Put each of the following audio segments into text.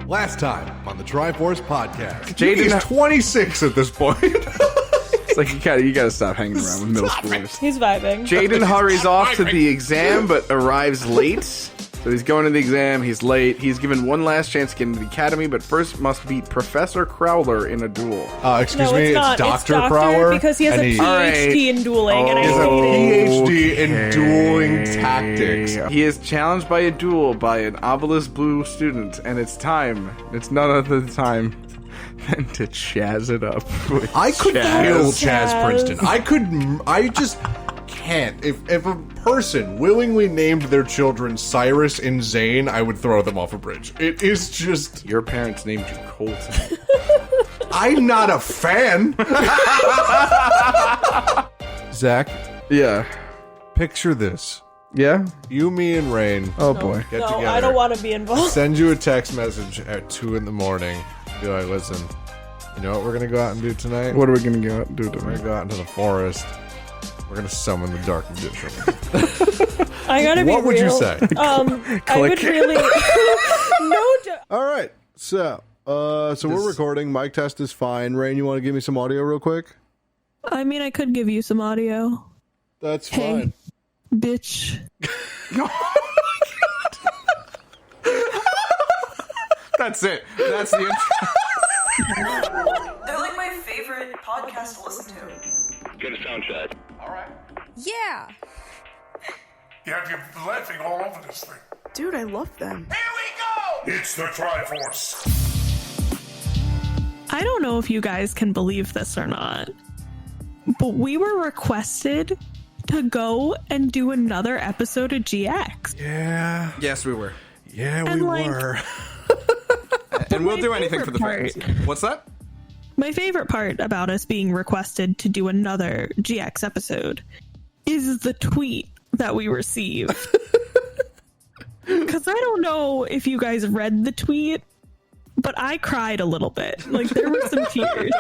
Last time on the Tryforce podcast. Jaden He's 26 at this point. It's like you gotta stop hanging around with middle schoolers. He's vibing. Jaden hurries off to the exam, but arrives late. So he's going to the exam, he's late. He's given one last chance to get into the academy, but first must beat Professor Crowler in a duel. Excuse No, me, it's not. it's Dr. It's Crowler. because he has a and PhD in dueling, and I He has a hate it. PhD in dueling tactics. He is challenged by a duel by an obelisk blue student, and it's time. It's none other time than to chaz it up with I could Chaz. kill Chaz Chaz. Princeton. I just can't. If a person willingly named their children Cyrus and Zane, I would throw them off a bridge. It is just... Your parents named you Colton. I'm not a fan. Zach, Yeah. picture this. Yeah? You, me, and Rain Oh boy. get No, together. I don't want to be involved. Send you a text message at 2 in the morning. Be like, listen, you know what we're going to go out and do tonight? What are we gonna go out and do We're going tonight? to go out into the forest. We're going to summon the Dark Magician. I gotta be real. What would you say? I would really... All right. So we're recording. Mic test is fine. Rain, you want to give me some audio real quick? I mean, I could give you some audio. That's Hey. fine. Bitch. That's it. That's the intro. They're like my favorite podcast to listen to. Get a sound check. Yeah. Yeah, you're laughing all over this thing. Dude, I love them. It's the Tryforce. I don't know if you guys can believe this or not, but we were requested to go and do another episode of GX. Yeah. Yes, we were. Yeah, And, we like- were. And we'll my do anything for the favorite fans. What's that? My favorite part about us being requested to do another GX episode is the tweet that we received. Because I don't know if you guys read the tweet, but I cried a little bit. Like, there were some tears.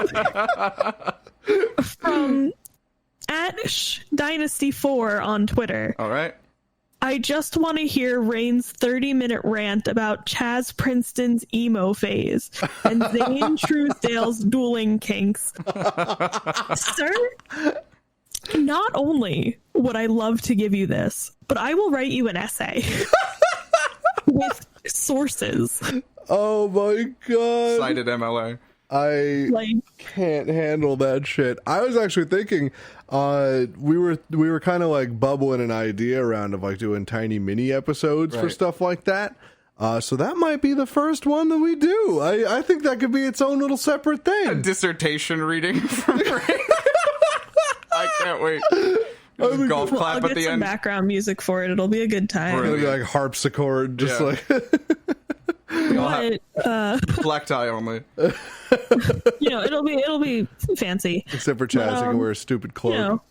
From @Dynasty4 on Twitter. All right. I just want to hear Rain's 30-minute rant about Chaz Princeton's emo phase and Zane Truesdale's dueling kinks. Sir, not only would I love to give you this, but I will write you an essay with sources. Oh my god. Cited MLA. I Like, can't handle that shit. I was actually thinking, we were kind of like bubbling an idea around of like doing tiny mini episodes for Right. stuff like that. So that might be the first one that we do. I think that could be its own little separate A thing. dissertation reading from Ray. I can't wait. Just golf I'll clap get at the some end. background music for it. It'll be a good time. It'll be like harpsichord, just Yeah. like But, Black tie only. you know, it'll be fancy. except for Chaz, you can wear a stupid cloak. You know,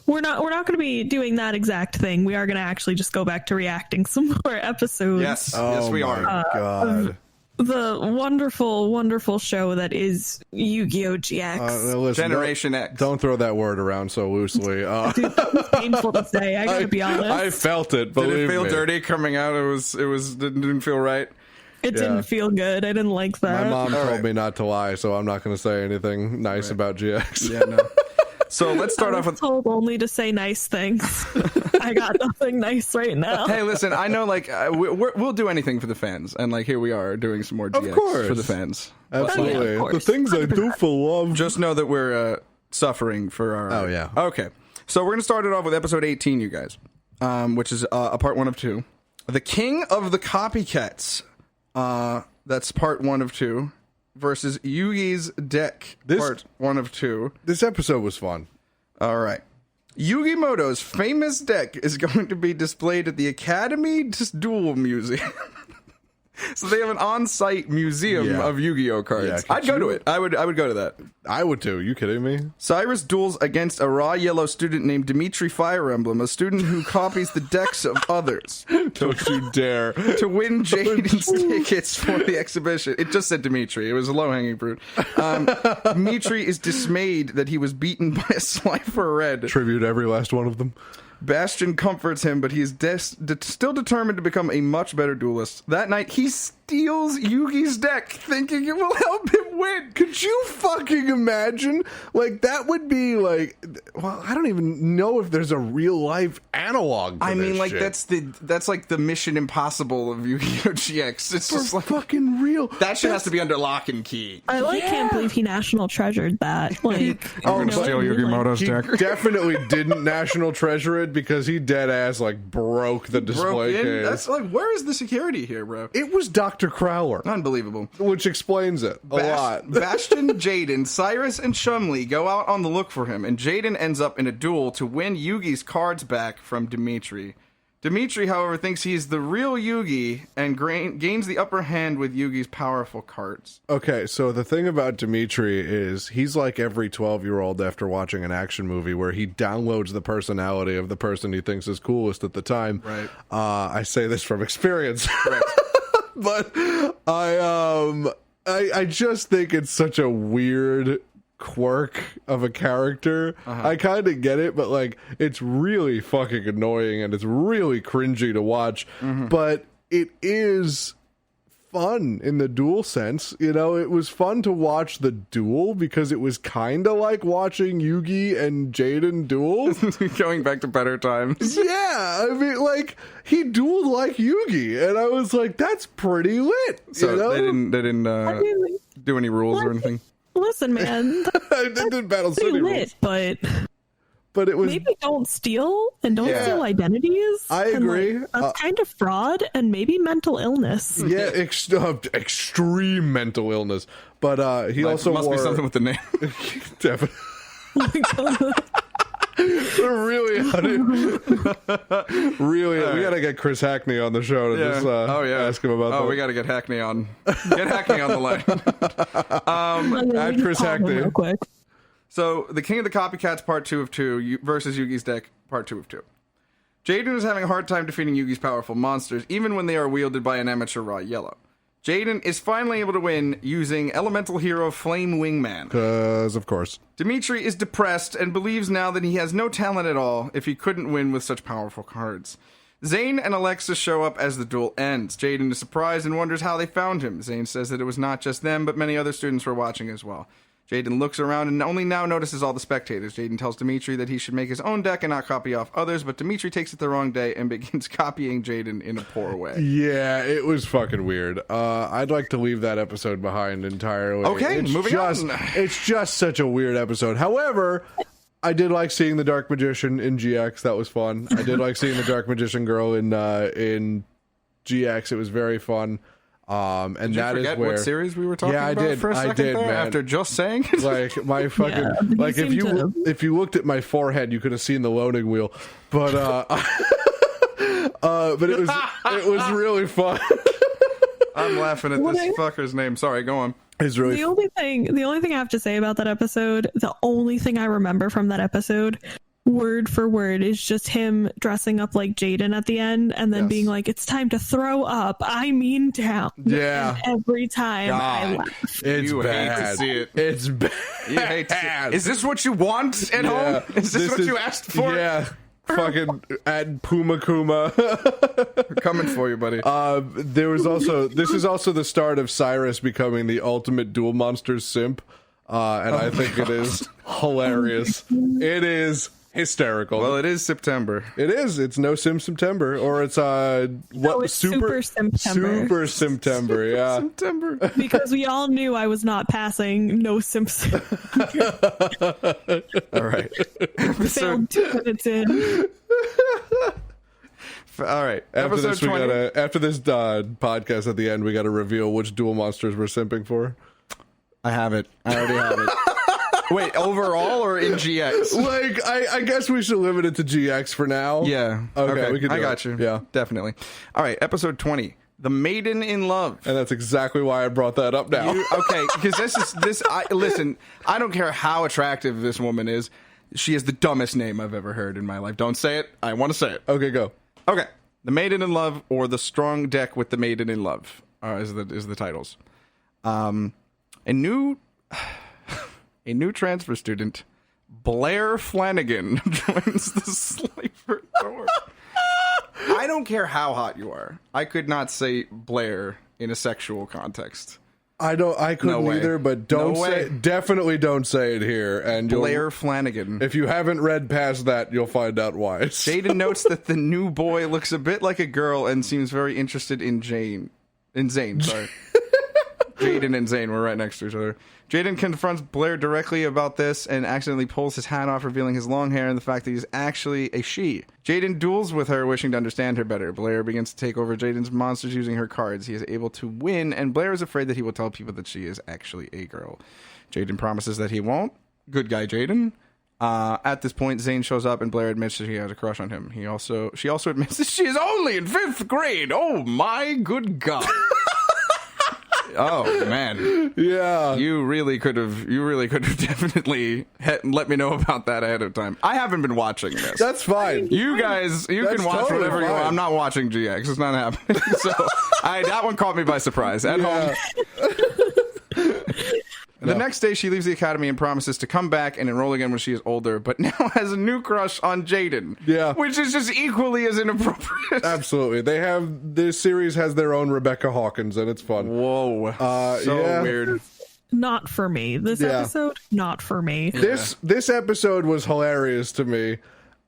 we're not going to be doing that exact thing. We are going to actually just go back to reacting some more episodes. Yes. Oh Yes, we my are. god. The wonderful, wonderful show that is Yu-Gi-Oh! GX. Now listen, Generation X. Don't throw that word around so loosely. Dude, that was painful to say. I gotta be honest. I felt it. Did Believe it feel me. dirty coming out? It didn't feel right. It yeah. didn't feel good. I didn't like that. My mom told right. me not to lie, so I'm not going to say anything nice about GX. Yeah, no. So let's start I off was with. told only to say nice things. I got nothing nice right now. Hey, listen. I know, like, we'll do anything for the fans, and like here we are doing some more GX course. for the fans. Absolutely. Yeah, of course. The things I do for love. Just know that we're suffering for our. Oh, yeah. Okay, so we're gonna start it off with episode 18, you guys, which is a part 1 of 2, the King of the Copycats. That's part 1 of 2 versus Yugi's deck. Part 1 of 2. This episode was fun. All right. Yugi Moto's famous deck is going to be displayed at the Academy Duel Museum. So they have an on-site museum Yeah. of Yu-Gi-Oh cards. Yeah, could I'd go you- to it. I would go to that. I would too. You kidding me? Cyrus duels against a raw yellow student named Dimitri Fire Emblem, a student who copies the decks of others Don't you dare. to win Jaden's tickets for the exhibition. It just said Dimitri. It was a low-hanging fruit. Dimitri is dismayed that he was beaten by a Slifer Red. Tribute every last one of them. Bastion comforts him, but he is still determined to become a much better duelist. That night, he steals Yugi's deck, thinking it will help him win. Could you fucking imagine? Like, that would be like, well, I don't even know if there's a real life analog to I mean, this like, shit. that's like the Mission Impossible of Yu-Gi-Oh! GX. It's For just like, fucking real. that shit has to be under lock and key. I can't believe he national treasured that. Like, I'm gonna you know steal what I mean? Yu-Gi-Moto's He deck. definitely didn't national treasure it because he dead ass like broke the display Broke in? case. That's like, where is the security here, bro? It was Dr. Crowler, Unbelievable. which explains it a lot. Bastion, Jaden, Cyrus, and Shumli go out on the look for him, and Jaden ends up in a duel to win Yugi's cards back from Dimitri. Dimitri, however, thinks he's the real Yugi and gains the upper hand with Yugi's powerful cards. Okay, so the thing about Dimitri is he's like every 12-year-old after watching an action movie where he downloads the personality of the person he thinks is coolest at the time. Right. I say this from experience. Right. But I just think it's such a weird quirk of a character. I kind of get it, but like it's really fucking annoying and it's really cringy to watch. But it is fun in the duel sense. You know, it was fun to watch the duel because it was kind of like watching Yugi and Jaden duel. Going back to better times. Yeah, I mean, like he dueled like Yugi, and I was like, "That's pretty lit." So you know? they didn't I mean, like, do any rules or anything. listen, man, I didn't battle pretty city lit, rules, but but it was. maybe don't steal and don't Yeah. steal identities. I and, agree. like, that's kind of fraud and maybe mental illness. Yeah, extreme mental illness. But he Like, also must wore be something with the name. definitely. Really, really, we gotta get Chris Hackney on the show to just ask him about that. We got to get Hackney on. Get Hackney on the line. Add Chris Hackney. Real quick. So, The King of the Copycats Part 2 of 2 versus Yugi's deck Part 2 of 2. Jaden is having a hard time defeating Yugi's powerful monsters, even when they are wielded by an amateur Raw Yellow. Jaden is finally able to win using elemental hero Flame Wingman. Because, of course. Dimitri is depressed and believes now that he has no talent at all if he couldn't win with such powerful cards. Zane and Alexis show up as the duel ends. Jaden is surprised and wonders how they found him. Zane says that it was not just them, but many other students were watching as well. Jaden looks around and only now notices all the spectators. Jaden tells Dimitri that he should make his own deck and not copy off others, but Dimitri takes it the wrong day and begins copying Jaden in a poor way. Yeah, it was fucking weird. I'd like to leave that episode behind entirely. Okay, moving on. It's just such a weird episode. However, I did like seeing the Dark Magician in GX. That was fun. I did like seeing the Dark Magician girl in GX. It was very fun. And Did you that is forget where what series we were talking I about did. for a second I did, there, man. after just saying it? Like my fucking Yeah, like if seemed to- if you looked at my forehead, you could have seen the loading wheel. But but it was really fun. I'm laughing at What this fucker's name. Sorry, go on. It's really The only thing I have to say about that episode, the only thing I remember from that episode, word for word, is just him dressing up like Jaden at the end and then Yes. being like, "It's time to throw up. I mean down." Yeah. And every time I God. laugh. It's You hate to bad. see it. It's bad. You hate to see- Is this what you want at home? Is this what you asked for? Yeah. Fucking add Puma Kuma. We're coming for you, buddy. There was also this is also the start of Cyrus becoming the ultimate Duel Monsters simp. And I think it is hilarious. It is hysterical. Well, it is September. It is. It's No Sim September, or it's it's Super Simptember. Super September. Yeah. September. Because we all knew I was not passing No Simpson. All right. Failed 2 minutes in. All right. After Episode this, 20. after this podcast at the end, we got to reveal which Duel Monsters we're simping for. I have it. I already have it. Wait, overall or in GX? Like, I guess we should limit it to GX for now. Yeah. Okay, we can do I got it. you. Yeah. Definitely. All right. Episode 20. The Maiden in Love. And that's exactly why I brought that up now. Okay, because listen, I don't care how attractive this woman is. She is the dumbest name I've ever heard in my life. Don't say it. I want to say it. Okay, go. Okay. The Maiden in Love or The Strong Deck with the Maiden in Love is the titles. A new transfer student, Blair Flanagan, joins the Slifer. for Thor. I don't care how hot you are. I could not say Blair in a sexual context. I couldn't either, but definitely don't say it here. And Blair Flanagan. If you haven't read past that, you'll find out why. Jaden notes that the new boy looks a bit like a girl and seems very interested in Zane, sorry. Jaden and Zane were right next to each other. Jaden confronts Blair directly about this and accidentally pulls his hat off, revealing his long hair and the fact that he's actually a she. Jaden duels with her, wishing to understand her better. Blair begins to take over Jaden's monsters using her cards. He is able to win, and Blair is afraid that he will tell people that she is actually a girl. Jaden promises that he won't. Good guy, Jaden. At this point, Zane shows up, and Blair admits that he has a crush on him. She also admits that she is only in 5th grade. Oh my good God. Oh man, yeah. You really could have definitely let me know about that ahead of time. I haven't been watching this. That's fine. You guys, can watch totally whatever you want. I'm not watching GX. It's not happening. So that one caught me by surprise. At home. The next day, she leaves the academy and promises to come back and enroll again when she is older, but now has a new crush on Jaden. Yeah. Which is just equally as inappropriate. Absolutely. This series has their own Rebecca Hawkins, and it's fun. Whoa. So weird. Not for me. This episode, not for me. This episode was hilarious to me.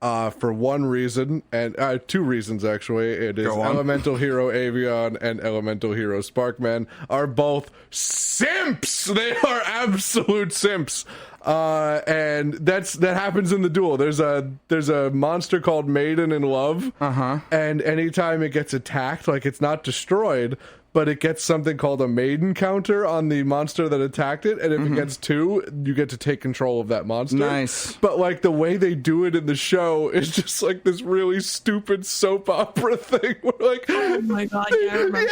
For one reason, and 2 reasons actually. It is Elemental Hero Avion and Elemental Hero Sparkman are both simps. They are absolute simps. And that happens in the duel. There's a monster called Maiden in Love. And anytime it gets attacked, like it's not destroyed, but it gets something called a maiden counter on the monster that attacked it, and if it gets 2, you get to take control of that monster. Nice. But like the way they do it in the show is just like this really stupid soap opera thing where like, oh my God, yeah, I remember.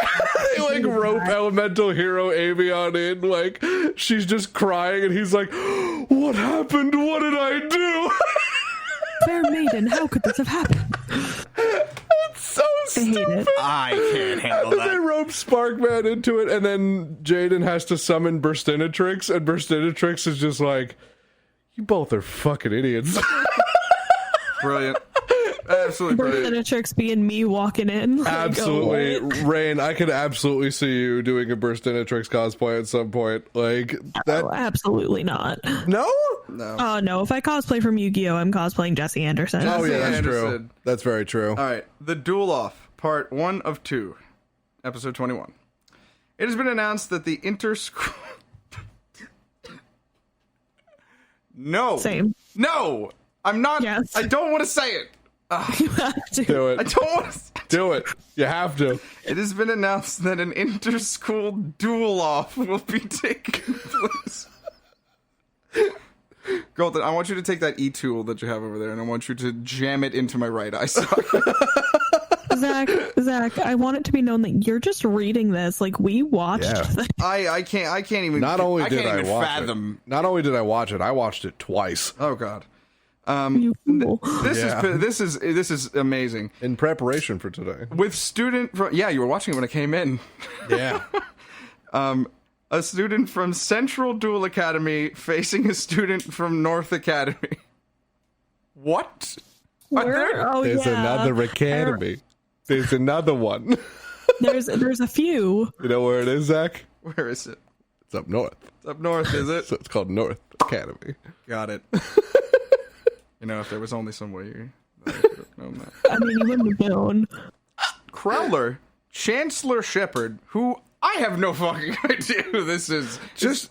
They like rope Elemental Hero Avion in, like she's just crying and he's like, what happened? What did I do? Fair maiden, how could this have happened? It's so stupid. I hate it. I can't handle And they rope Sparkman into it, and then Jaden has to summon Burstinatrix, and Burstinatrix is just like, you both are fucking idiots. Brilliant. Absolutely brilliant. Burstinatrix being me walking in. Absolutely. Rain, I could absolutely see you doing a Burstinatrix cosplay at some point. Like that. Oh, absolutely not. No? No. Oh, no. If I cosplay from Yu-Gi-Oh, I'm cosplaying Jesse Anderson. Oh, yeah, that's Anderson. true. That's very true. All right. The Duel Off, part 1 of 2, episode 21. It has been announced that the inter-school... No. Same. No. I'm not... Yes. I don't want to say it. You have to. Do it. I don't want to... Do it. You have to. It has been announced that an inter-school duel-off will be taking place. Golden, I want you to take that E-tool that you have over there, and I want you to jam it into my right eye socket. Zach, I want it to be known that you're just reading this. Like, we watched this. I can't even... Not only did can't I even watch fathom. it. Not only did I watch it, I watched it twice. Oh, God. You fool. This is amazing. In preparation for today. With student from... Yeah, you were watching it when I came in. Yeah. A student from Central Duel Academy facing a student from North Academy. What? Oh, There's another academy. There's another one. There's a few. You know where it is, Zach? Where is it? It's up north. It's up north, is it? So it's called North Academy. Got it. You know, if there was only some way I could have known that. I mean, you wouldn't have known. Crowler, Chancellor Shepard, who I have no fucking idea who this is.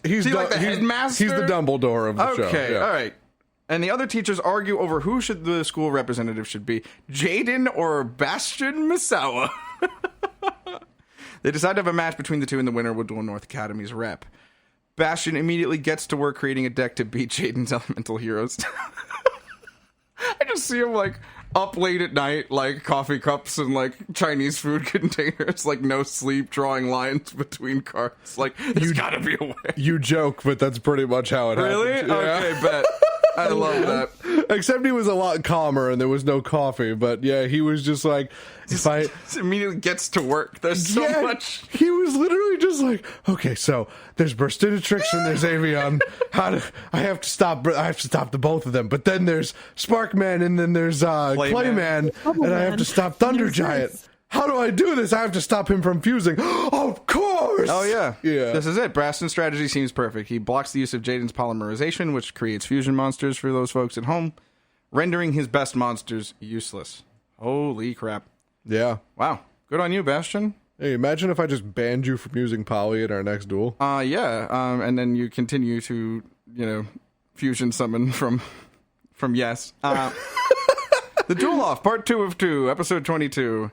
He's like the headmaster? He's the Dumbledore of the show. Okay, Yeah. all right. And the other teachers argue over who the school representative should be, Jaden or Bastion Misawa. They decide to have a match between the two, and the winner will duel North Academy's rep. Bastion immediately gets to work creating a deck to beat Jaden's elemental heroes. I just see him, like, up late at night, like, coffee cups and, like, Chinese food containers, like, no sleep, drawing lines between cards. Like, there's gotta be a way. You joke, but that's pretty much how it Really? happens. Yeah. Okay, bet. I love that. Except he was a lot calmer and there was no coffee. But yeah, he was just like, Immediately gets to work. There's so much. He was literally just was like, okay, so there's Burstinatrix and there's Avion. I have to stop the both of them. But then there's Sparkman and then there's Clayman, and I have to stop Thunder Giant. How do I do this? I have to stop him from fusing. Oh, of course! Oh, yeah. Yeah. This is it. Braston's strategy seems perfect. He blocks the use of Jaden's polymerization, which creates fusion monsters for those folks at home, rendering his best monsters useless. Holy crap. Yeah. Wow. Good on you, Bastion. Hey, imagine if I just banned you from using Poly in our next duel. And then you continue to, fusion summon from Yes. The Duel Off, Part 2 of 2, Episode 22.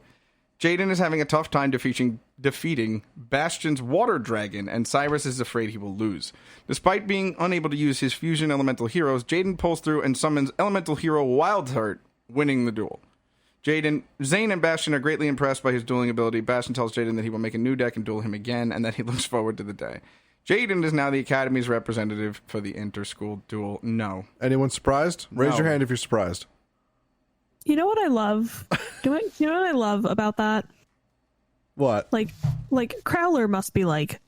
Jaden is having a tough time defeating Bastion's Water Dragon, and Cyrus is afraid he will lose. Despite being unable to use his fusion elemental heroes, Jaden pulls through and summons elemental hero Wildheart, winning the duel. Zane and Bastion are greatly impressed by his dueling ability. Bastion tells Jaden that he will make a new deck and duel him again, and that he looks forward to the day. Jaden is now the Academy's representative for the inter-school duel. No. Anyone surprised? Raise your hand if you're surprised. You know what I love? You know what I love about that? What? Like Crowler must be like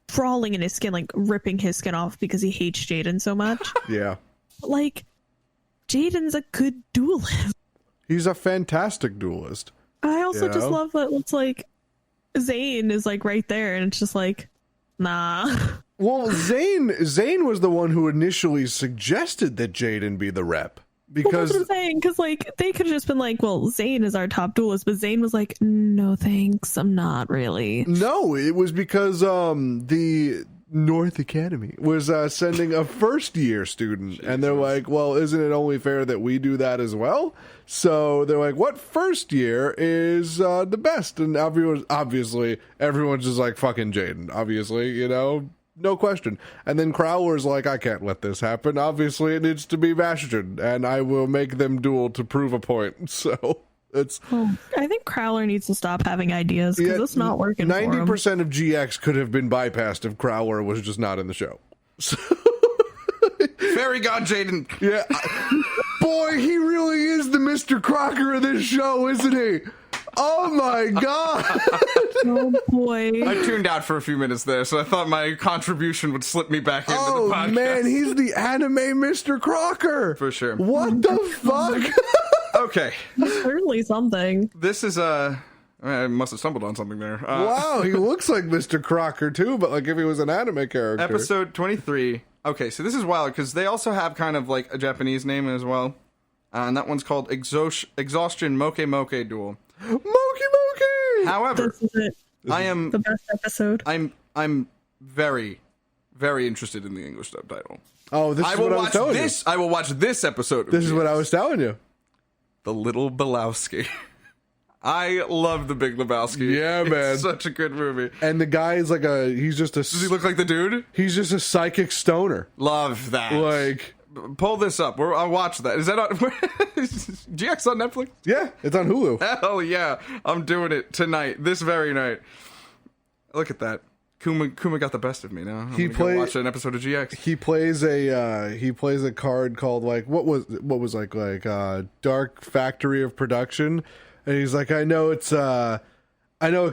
crawling in his skin, like ripping his skin off because he hates Jaden so much. Yeah. But like, Jaden's a good duelist. He's a fantastic duelist. I also just love that it's like Zane is like right there, and it's just like, nah. Well, Zane was the one who initially suggested that Jaden be the rep. Because well, that's what I'm saying, because like they could have just been like, well, Zane is our top duelist, but Zane was like, no thanks, I'm not really. No, it was because the North Academy was sending a first year student, and they're like, well, isn't it only fair that we do that as well? So they're like, what first year is the best? And obviously everyone's just like, fucking Jaden, obviously, no question. And then Crowler's like, I can't let this happen. Obviously, it needs to be Bastion, and I will make them duel to prove a point. So it's. I think Crowler needs to stop having ideas because it's not working. 90% of GX could have been bypassed if Crowler was just not in the show. So Fairy God Jaden. Yeah. Boy, he really is the Mr. Crocker of this show, isn't he? Oh my god! Oh boy! I tuned out for a few minutes there, so I thought my contribution would slip me back into the podcast. Oh man, he's the anime Mr. Crocker! For sure. What the fuck? Okay. Certainly something. This is I must have stumbled on something there. Wow, he looks like Mr. Crocker too, but like if he was an anime character. Episode 23. Okay, so this is wild, because they also have kind of like a Japanese name as well. And that one's called Exhaustion Moke Moke Duel. Moki Moki! However, This is it. I am The best episode. I'm very, very interested in the English subtitle. Oh, this is what I was telling you. I will watch this episode. This is what I was telling you. The Little Lebowski. I love The Big Lebowski. Yeah, man. It's such a good movie. And the guy is like Does he look like the dude? He's just a psychic stoner. Love that. Like, pull this up. I'll watch that. Is that on GX on Netflix? yeah, it's on Hulu. Hell yeah. I'm doing it tonight. This very night. Look at that. Kuma got the best of me now. I'm gonna go watch an episode of GX. He plays a card called like what was like Dark Factory of Production, and he's like, I know it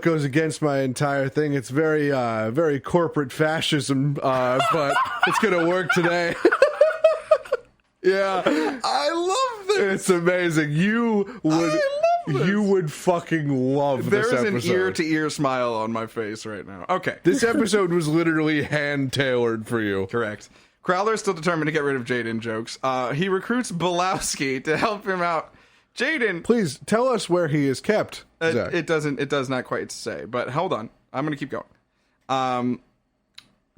goes against my entire thing. It's very very corporate fascism, but it's gonna work today. Yeah, I love this. It's amazing. You would fucking love this episode. There is an ear-to-ear smile on my face right now. Okay. This episode was literally hand-tailored for you. Correct. Crowler is still determined to get rid of Jaden jokes. He recruits Belowski to help him out. Jaden... Please, tell us where he is kept, Zach. It does not quite say, but hold on. I'm going to keep going.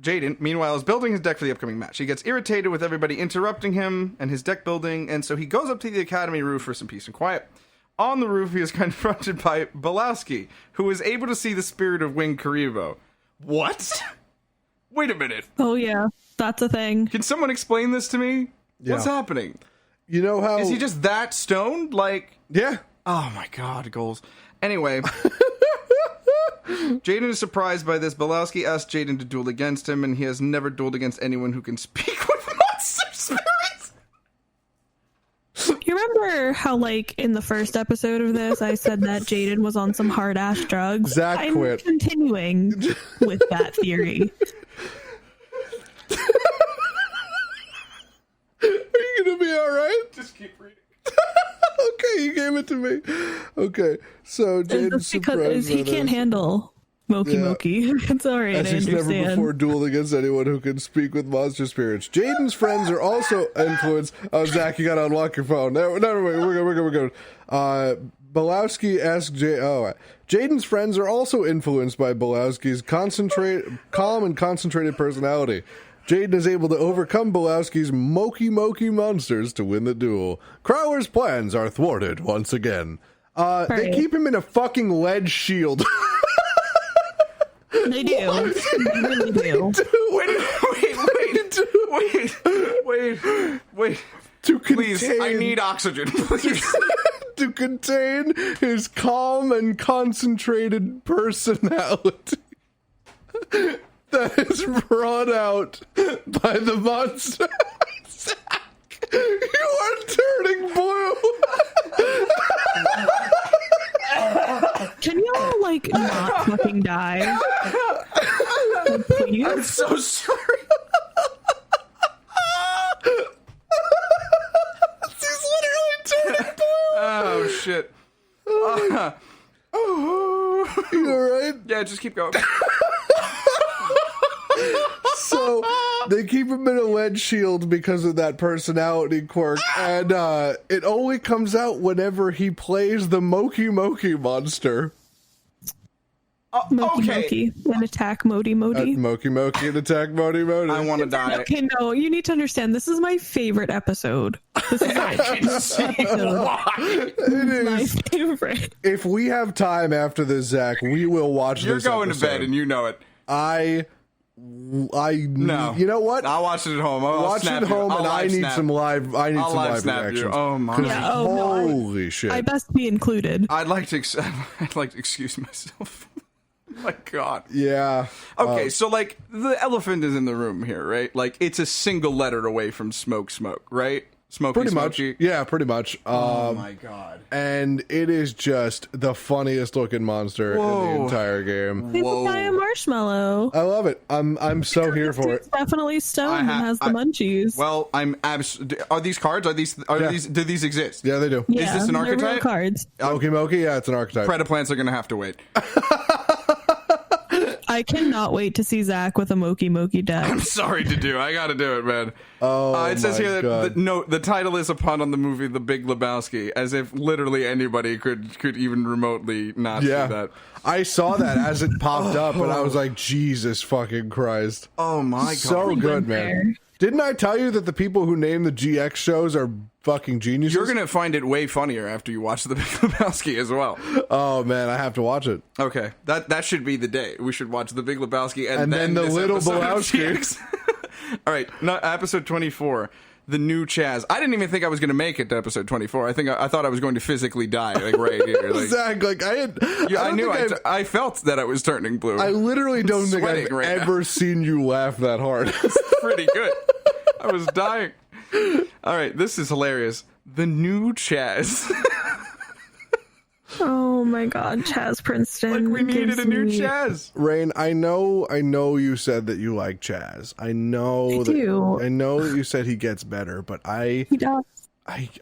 Jaden, meanwhile, is building his deck for the upcoming match. He gets irritated with everybody interrupting him and his deck building, and so he goes up to the academy roof for some peace and quiet. On the roof, he is confronted by Belowski, who is able to see the spirit of Wing Karibo. What? Wait a minute. Oh yeah, that's a thing. Can someone explain this to me? Yeah. What's happening? You know how... Is he just that stoned? Like... Yeah. Oh my god, goals. Anyway... Jaden is surprised by this. Belowski asks Jaden to duel against him, and he has never dueled against anyone who can speak with monster spirits. you remember how, like, in the first episode of this, I said that Jaden was on some hard ass drugs? Zach I'm quit. continuing with that theory. Are you gonna be all right? Just keep reading. Okay, you gave it to me. Okay, so Jaden's It's because surprised he by can't this. handle Moki. It's all right. As I he's never understand. before dueled against anyone who can speak with monster spirits. Jaden's friends are also influenced. Oh, Zach, you gotta unlock your phone. No, wait, we're good. Belowski asked Jaden's friends are also influenced by Belowski's calm and concentrated personality. Jaden is able to overcome Belowski's Moki monsters to win the duel. Crowler's plans are thwarted once again. They Right. keep him in a fucking lead shield. They do. They really do. Wait. To Please, contain, I need oxygen. Please. to contain his calm and concentrated personality that is brought out by the monster. Zach, you are turning blue. Can you all, like, not fucking die? Like, please? I'm so sorry. He's literally turning blue. Oh shit. You alright? Yeah, just keep going. So they keep him in a lead shield because of that personality quirk, and it only comes out whenever he plays the Moki monster. Moki and attack Modi. Moki and attack Modi. I want to die. Okay, no, you need to understand. This is my favorite episode. This is my favorite. If we have time after this, Zach, we will watch You're this going episode. to bed and you know it. No. You know what? I'll watch it at home. I'll Watch it snap at home, you. and I need some live. I need I'll some live live snap you. reactions. Oh my! 'Cause Yeah, oh, no, holy shit! I best be included. I'd like to excuse myself. My God. Yeah. Okay, so like the elephant is in the room here, right? Like it's a single letter away from smoke, right? Pretty much. Smoky. Yeah, pretty much. Oh my God. And it is just the funniest looking monster in the entire game. He's a guy a marshmallow. I love it. I'm so here for it. He's definitely stoned and has the munchies. Well, are these cards? Do these exist? Yeah, they do. Yeah, this an they're real archetype? cards. Moki, yeah, it's an archetype. Predaplants are gonna have to wait. I cannot wait to see Zach with a Moki deck. I'm sorry to do. I got to do it, man. Oh, it says my here God. that the title is a pun on the movie The Big Lebowski, as if literally anybody could even remotely not see that. I saw that as it popped up, and I was like, Jesus fucking Christ. Oh my God. So good, man. Didn't I tell you that the people who name the GX shows are fucking geniuses? You're gonna find it way funnier after you watch The Big Lebowski as well. Oh man, I have to watch it. Okay, that should be the day. We should watch The Big Lebowski and then the this Little episode of Belowski. GX. All right, episode 24. The new Chaz. I didn't even think I was going to make it to episode 24. I thought I was going to physically die, like right here. Like, Zach, like I felt that I was turning blue. I literally don't think I've sweating right ever seen you laugh that hard. Pretty good. I was dying. All right, this is hilarious. The new Chaz. Oh my God, Chaz Princeton. Like we needed gives a new me- Chaz. Rain, I know you said that you like Chaz. I know that you said he gets better, but He does.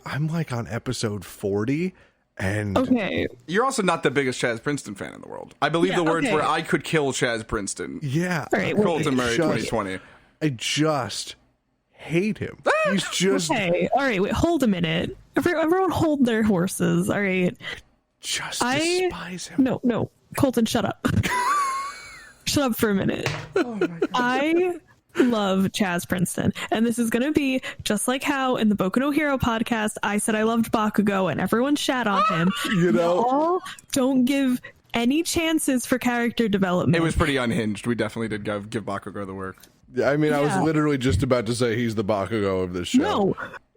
I'm like on episode 40 and Okay. You're also not the biggest Chaz Princeton fan in the world. I believe Yeah, the words okay. were I could kill Chaz Princeton. yeah. All right, Colton Murray 2020. I just hate him. He's just Okay. All right. Wait. Hold a minute. Everyone, hold their horses. All right. despise him. No. Colton, shut up. Shut up for a minute. Oh my God. I love Chaz Princeton, and this is going to be just like how in the Boku no Hero podcast I said I loved Bakugo and everyone shat on him. You know, Y'all don't give any chances for character development. It was pretty unhinged. We definitely did give Bakugo the work. I mean, I was Yeah. literally just about to say he's the Bakugo of this show.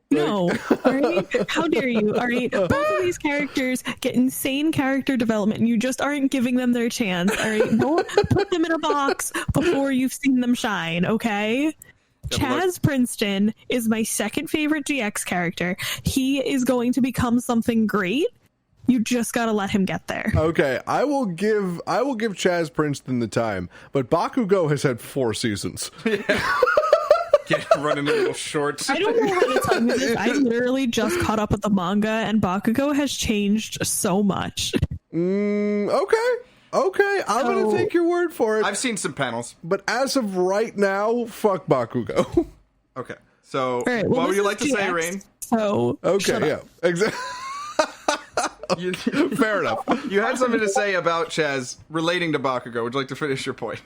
No, all right? How dare you? All right, both of these characters get insane character development, and you just aren't giving them their chance. All right, don't put them in a box before you've seen them shine. Okay? Chaz Princeton is my second favorite GX character. He is going to become something great. You just gotta let him get there. Okay, I will give Chaz Princeton the time, but Bakugo has had 4 seasons. Running a little short. I don't know how to tell you this. I literally just caught up with the manga, and Bakugo has changed so much. Okay, I'm gonna take your word for it. I've seen some panels. But as of right now, fuck Bakugo. Okay, so Right, well, what would you this like to is say, GX, Rain? So shut Okay, up. yeah, exactly. Fair enough. You had something to say about Chaz relating to Bakugo. Would you like to finish your point?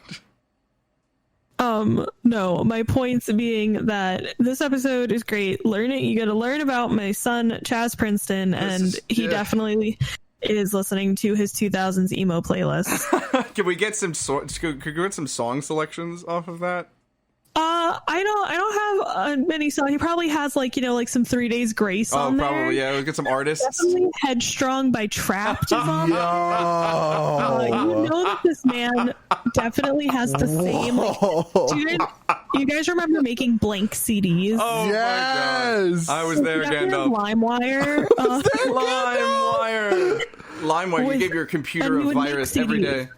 No, my points being that this episode is great. You gotta learn about my son, Chaz Princeton, and he definitely is listening to his 2000s emo playlist. Can we get some could we get some song selections off of that? I don't have many songs. He probably has like some 3 Days Grace on there. Probably, yeah. We'll get some artists. Definitely Headstrong by Trapped is on there. You know that this man definitely has the same. Do you guys remember making blank CDs? Oh Yes! my god. I was there, Gandalf. LimeWire. LimeWire. You gave your computer a virus every day.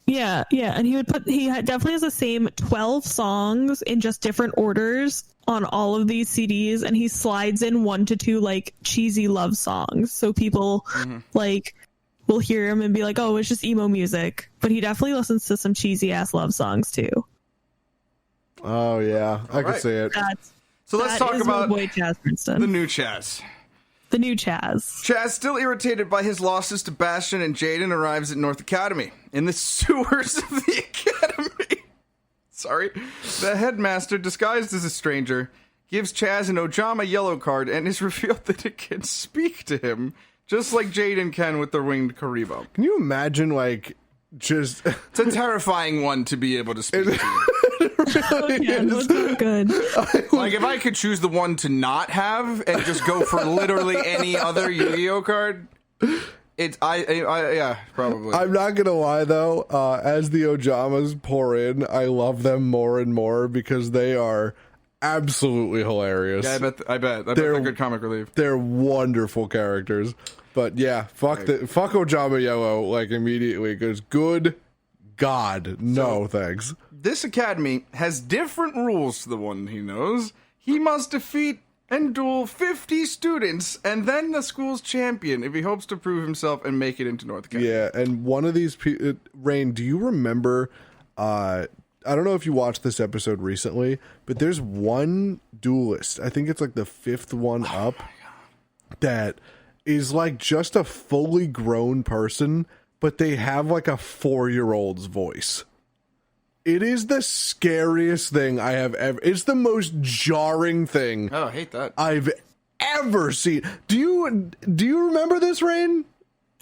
Yeah, and he definitely has the same 12 songs in just different orders on all of these CDs, and he slides in 1 to 2 like cheesy love songs, so people like will hear him and be like, oh, it's just emo music, but he definitely listens to some cheesy ass love songs too. Oh yeah, I can see it. So let's talk about my boy Chaz Princeton. the new Chaz. The new Chaz. Chaz, still irritated by his losses to Bastion and Jaden, arrives at North Academy. In the sewers of the academy, the headmaster, disguised as a stranger, gives Chaz an Ojama yellow card and is revealed that it can speak to him, just like Jaden can with the winged Karibo. Can you imagine, like, just... It's a terrifying one to be able to speak to you. Yeah, no, it's not good. Like, if I could choose the one to not have and just go for literally any other Yu-Gi-Oh card, yeah, probably. I'm not gonna lie though, as the Ojamas pour in, I love them more and more because they are absolutely hilarious. Yeah, I bet they're good comic relief. They're wonderful characters. But yeah, fuck Ojama Yellow, like, immediately, because good God, no thanks. This academy has different rules to the one he knows. He must defeat and duel 50 students and then the school's champion if he hopes to prove himself and make it into North Academy. Yeah, and one of these Rain, do you remember, I don't know if you watched this episode recently, but there's one duelist, I think it's like the 5th one up, that is like just a fully grown person, but they have like a 4-year-old's voice. It is the scariest thing I have ever... It's the most jarring thing Oh, I hate that. I've ever seen. Do you remember this, Rain?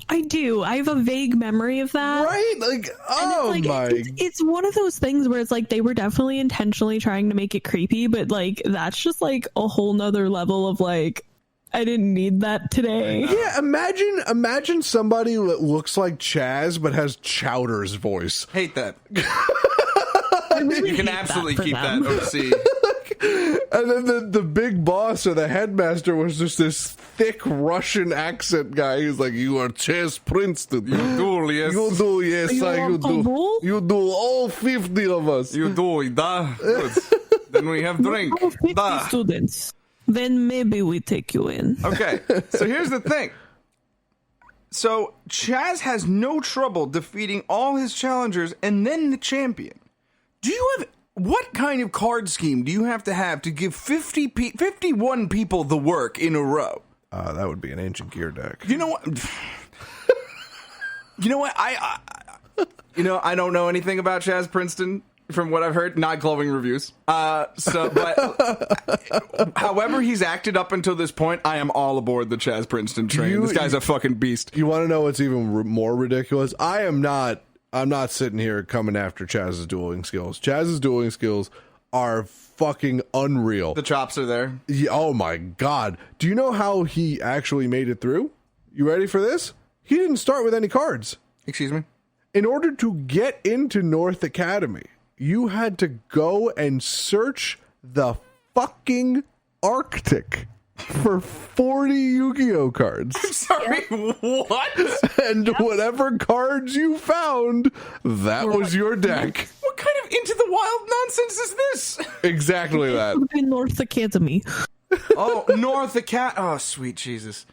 I do. I have a vague memory of that. Right? Like, oh my... It's one of those things where it's like they were definitely intentionally trying to make it creepy, but like that's just like a whole nother level of like, I didn't need that today. Yeah, imagine somebody that looks like Chaz but has Chowder's voice. Hate that. Really You can absolutely keep them. that OC. And then the big boss or the headmaster was just this thick Russian accent guy. He's like, you are Chaz Princeton. You do, yes. You do, yes, You you want to do. duel? You do, all 50 of us. You do, da. Good. Then we have drink. Oh, 50 Da. students. Then maybe we take you in. Okay, so here's the thing. So Chaz has no trouble defeating all his challengers and then the champion. What kind of card scheme do you have to give 51 people the work in a row? That would be an ancient gear deck. You know what? I don't know anything about Chaz Princeton. From what I've heard, not glowing reviews. But however he's acted up until this point, I am all aboard the Chaz Princeton train. This guy's a fucking beast. You want to know what's even more ridiculous? I'm not sitting here coming after Chaz's dueling skills. Chaz's dueling skills are fucking unreal. The chops are there. Yeah, oh my God. Do you know how he actually made it through? You ready for this? He didn't start with any cards. Excuse me? In order to get into North Academy, you had to go and search the fucking Arctic for 40 Yu-Gi-Oh cards. Sorry, what? And whatever cards you found, that was your deck. What kind of Into the Wild nonsense is this? Exactly that. North Academy. Oh, North the Cat. Oh, sweet Jesus.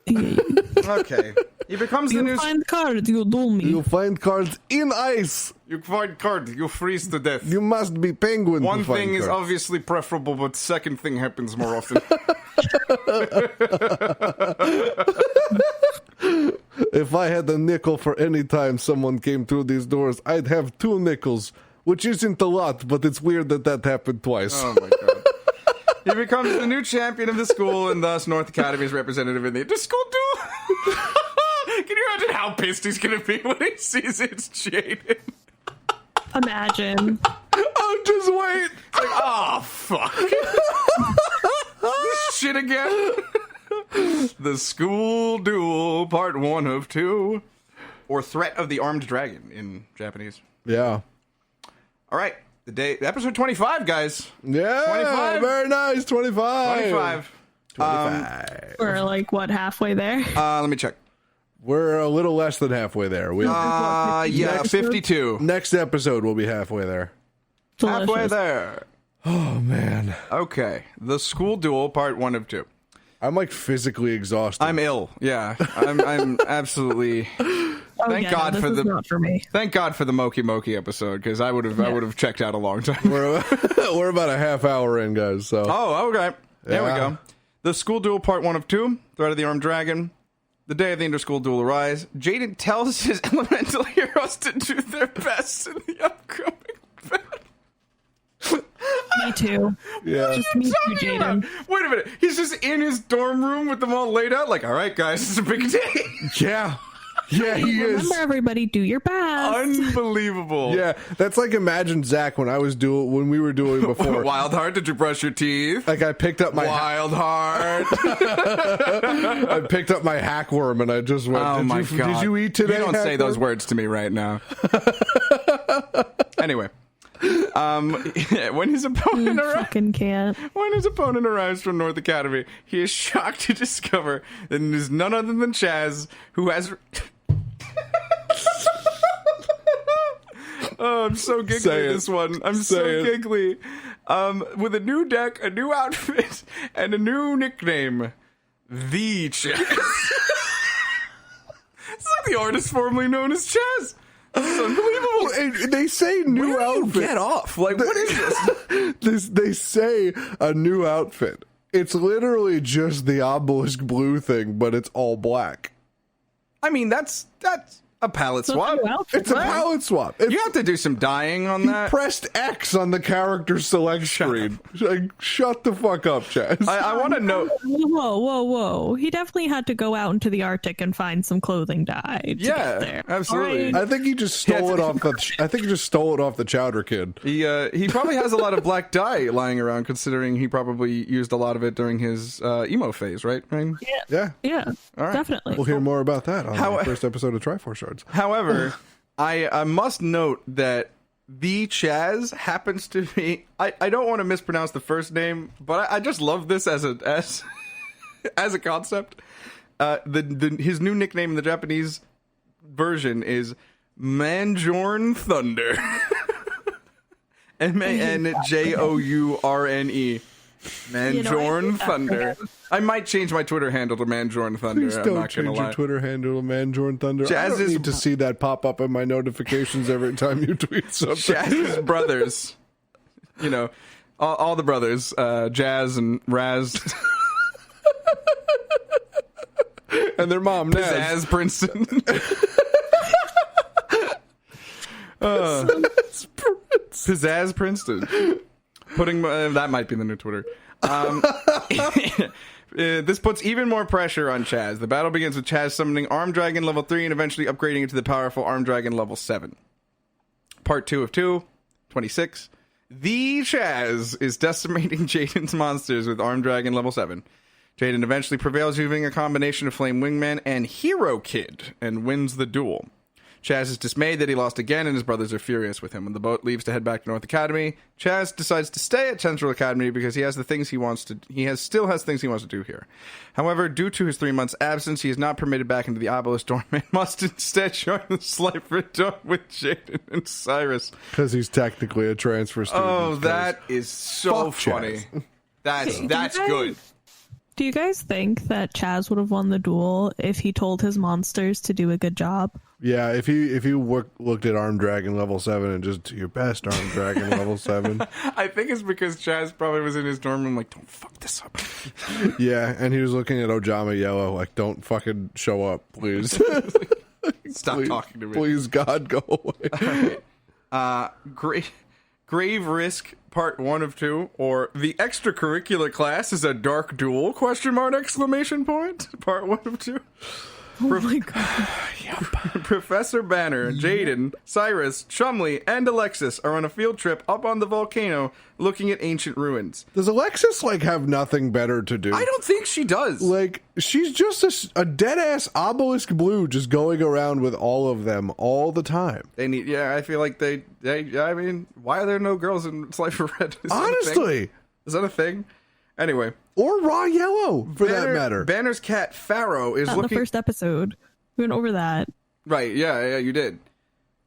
Okay. He becomes the You new... find cards, you duel me. You find cards in ice. You find card, you freeze to death. You must be penguin. One to find thing is cards. obviously preferable, but second thing happens more often. If I had a nickel for any time someone came through these doors, I'd have 2 nickels, which isn't a lot, but it's weird that happened twice. Oh my god. He becomes the new champion of the school and thus North Academy's representative in the inter-school duel. Can you imagine how pissed he's going to be when he sees it's Jaden? Imagine. Oh, just wait. It's like, oh, fuck. This shit again. The School Duel, part 1 of 2. Or Threat of the Armed Dragon in Japanese. Yeah. All right. Episode 25, guys. Yeah. 25. Very nice. 25. 25. 25. We're like, what, halfway there? Let me check. We're a little less than halfway there. Yeah, 52. Next episode will be halfway there. Halfway Delicious. there. Oh, man. Okay. The School Duel, part 1 of 2. I'm like physically exhausted. I'm ill. Yeah. I'm absolutely... Oh, Thank yeah, God no, for this is not for me. Thank God for the Moki Moki episode, because I would have checked out a long time. We're about a half hour in, guys. So Oh, okay. There we Yeah. go. The School Duel, part 1 of 2. Threat of the Armed Dragon. The day of the inter-school duel arrives. Jaden tells his elemental heroes to do their best in the upcoming battle. Me too. yeah. Just me too, Jaden. Wait a minute. He's just in his dorm room with them all laid out. Like, all right, guys, it's a big day. Yeah. Yeah, he is. Remember, everybody, do your best. Unbelievable. Yeah, that's like imagine Zach when we were doing before. Wild Heart, did you brush your teeth? Like I picked up my Wild Heart. I picked up my hackworm and I just went. Oh my God. Did you eat today? You don't say those hackworm?" words to me right now. Anyway, when his opponent Fucking can't. arrives from North Academy, he is shocked to discover that it is none other than Chaz who has. Oh, I'm so giggly Say it. this one. I'm Say so it. giggly. With a new deck, a new outfit, and a new nickname, The Chaz. It's like the artist formerly known as Chaz. It's unbelievable. And they say new Where do you outfit. get off? Like, what is this? They say a new outfit. It's literally just the obelisk blue thing, but it's all black. I mean, that's a palette swap. It's a palette swap. It's, You have to do some dyeing on he that. pressed X on the character select screen. Like, shut the fuck up, Chaz. I want to know. Whoa. He definitely had to go out into the Arctic and find some clothing dye to Yeah, get there. absolutely. All right. I think he just stole it off the. I think he just stole it off the Chowder Kid. He probably has a lot of black dye lying around, considering he probably used a lot of it during his emo phase, right? Rain? Yeah, Yeah, right. definitely. we'll hear more about that on How- the first episode of Tryforce Shards. However, I must note that the Chaz happens to be. I don't want to mispronounce the first name, but I just love this as a concept. His new nickname in the Japanese version is Manjorn Thunder. MANJOURNE. Manjorn Thunder. I might change my Twitter handle to Manjorn Thunder. Please I'm don't not gonna change your lie. Twitter handle to Manjorn Thunder. I Chaz don't is- need to see that pop up in my notifications every time you tweet something. Jazz's brothers. You know, all the brothers, Jazz and Raz, And their mom, Naz. Pizzazz Princeton. Pizzazz Princeton. Putting that might be the new Twitter. This puts even more pressure on Chaz. The battle begins with Chaz summoning Armed Dragon level 3 and eventually upgrading into the powerful Armed Dragon level 7. Part 2 of 2, 26. The Chaz is decimating Jaden's monsters with Armed Dragon level 7. Jaden eventually prevails using a combination of Flame Wingman and Hero Kid and wins the duel. Chaz is dismayed that he lost again, and his brothers are furious with him. When the boat leaves to head back to North Academy, Chaz decides to stay at Central Academy because he has the things he wants to. Still has things he wants to do here. However, due to his 3 months absence, he is not permitted back into the Obelisk dorm and must instead join the Slifer dorm with Jaden and Cyrus. Because he's technically a transfer student. Oh, that is so funny. That's good. Do you guys think that Chaz would have won the duel if he told his monsters to do a good job? Yeah, if you looked at Arm Dragon level 7 and just do your best Arm Dragon level 7. I think it's because Chaz probably was in his dorm room like, don't fuck this up. Yeah, and he was looking at Ojama Yellow like, don't fucking show up, please. Stop please, talking to me. Please, God, go away. Grave Risk Part 1 of 2, or The Extracurricular Class is a Dark Duel, Part 1 of 2. Oh my god. Professor Banner, Jaden, Cyrus, Chumley, and Alexis are on a field trip up on the volcano looking at ancient ruins. Does Alexis, have nothing better to do? I don't think she does. She's just a dead-ass obelisk blue just going around with all of them all the time. I feel like I mean, why are there no girls in Slifer Red? Honestly. Is that a thing? Anyway. Or Raw Yellow, for that matter. Banner's cat, Pharaoh, is Not looking... the first episode. We went over that. Right, yeah, you did.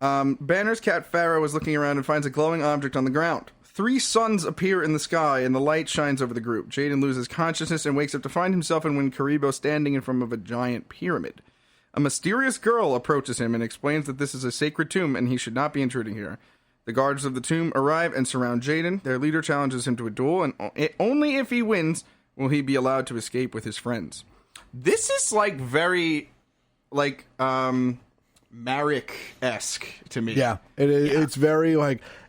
Banner's cat, Pharaoh, is looking around and finds a glowing object on the ground. 3 suns appear in the sky, and the light shines over the group. Jaden loses consciousness and wakes up to find himself and Winkaribo standing in front of a giant pyramid. A mysterious girl approaches him and explains that this is a sacred tomb and he should not be intruding here. The guards of the tomb arrive and surround Jaden. Their leader challenges him to a duel, and only if he wins will he be allowed to escape with his friends. This is very Marek-esque to me. Yeah, it's very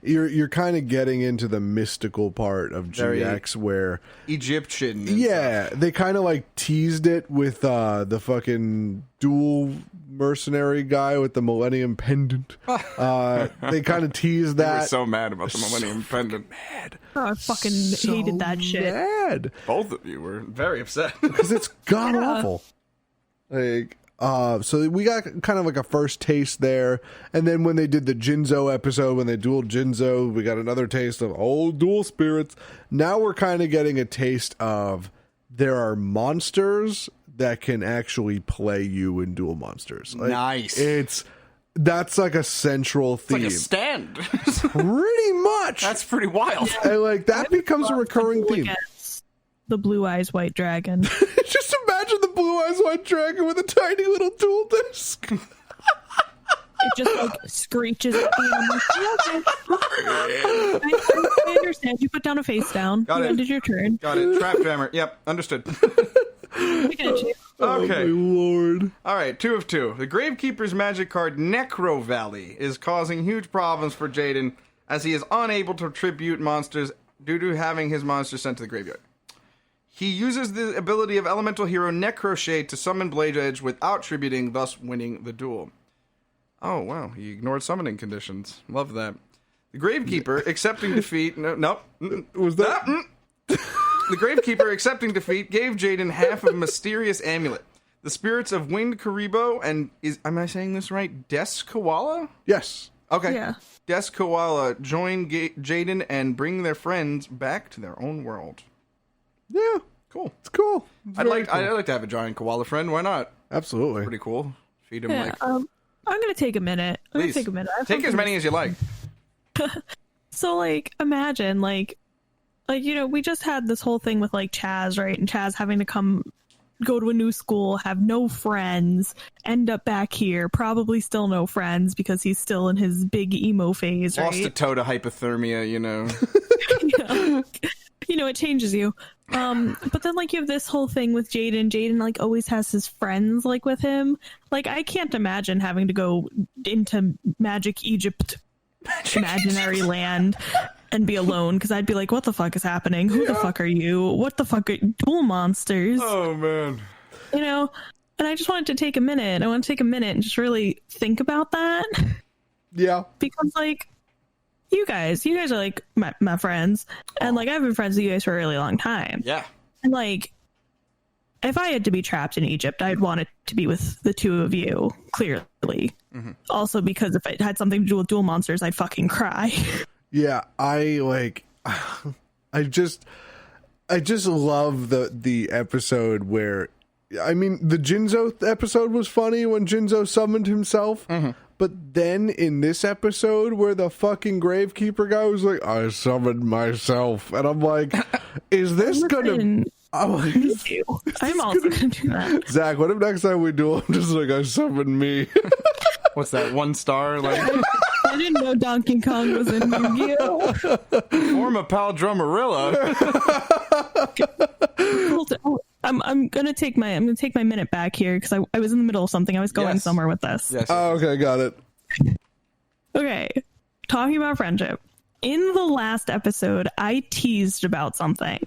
you're kind of getting into the mystical part of GX where Egyptian. Yeah, they kind of teased it with the fucking dual mercenary guy with the Millennium Pendant. They kind of teased that. You were so mad about the Millennium Pendant. Mad. Oh, I fucking hated that shit. Mad. Both of you were very upset because it's god awful. So we got kind of a first taste there, and then when they did the Jinzo episode, when they dueled Jinzo, we got another taste of old dual spirits. Now we're kind of getting a taste of there are monsters that can actually play you in Duel Monsters. Nice. That's a central theme. It's a stand. Pretty much. That's pretty wild. And that becomes a recurring theme. The Blue Eyes White Dragon. Just imagine the Blue Eyes White Dragon with a tiny little dual disc. It just screeches at the end. I understand. You put down a face down. Got you it. ended your turn. Got it. Trap jammer. Yep, understood. I get you. Okay. Oh, my lord. All right, 2 of 2. The Gravekeeper's magic card, Necro Valley, is causing huge problems for Jaden as he is unable to tribute monsters due to having his monsters sent to the graveyard. He uses the ability of elemental hero Necroshade to summon Blade Edge without tributing, thus winning the duel. Oh, wow. He ignored summoning conditions. Love that. The Gravekeeper, accepting defeat... No. Was that... The Gravekeeper, accepting defeat, gave Jaden half of a mysterious amulet. The spirits of Wind Karibo and... am I saying this right? Des Koala? Yes. Okay. Yeah. Des Koala join Jaden and bring their friends back to their own world. Yeah. Cool. It's cool. I'd like to have a giant koala friend. Why not? Absolutely. Pretty cool. Feed him Yeah, I'm gonna take a minute. Please. Take a minute. Take as many as you like. So, imagine, we just had this whole thing with, Chaz, right? And Chaz having to go to a new school, have no friends, end up back here, probably still no friends because he's still in his big emo phase, right? Lost a toe to hypothermia, It changes you. But then, you have this whole thing with Jaden. Jaden, always has his friends, with him. I can't imagine having to go into Magic Egypt, imaginary land, and be alone, because I'd be like, what the fuck is happening? Who the fuck are you? What the fuck are dual monsters? Oh, man. And I just wanted to take a minute. I want to take a minute and just really think about that. Yeah. Because, you guys are my friends, and I've been friends with you guys for a really long time. Yeah. And if I had to be trapped in Egypt, I'd want it to be with the two of you, clearly. Also, because if it had something to do with duel monsters, I'd fucking cry. Yeah, I just love the episode where, I mean, the Jinzo episode was funny when Jinzo summoned himself, but then in this episode where the fucking gravekeeper guy was like, I summoned myself, and I'm like, is this gonna... Me too. I'm also gonna do that. Zach, what if next time we do, I'm just like, I summoned me. What's that, 1 star? Like, I didn't know Donkey Kong was in Yu-Gi-Oh! form a pal drummerilla. I'm gonna take my minute back here because I was in the middle of something. I was going somewhere with this. Yes. Oh, okay, got it. Okay, talking about friendship. In the last episode, I teased about something.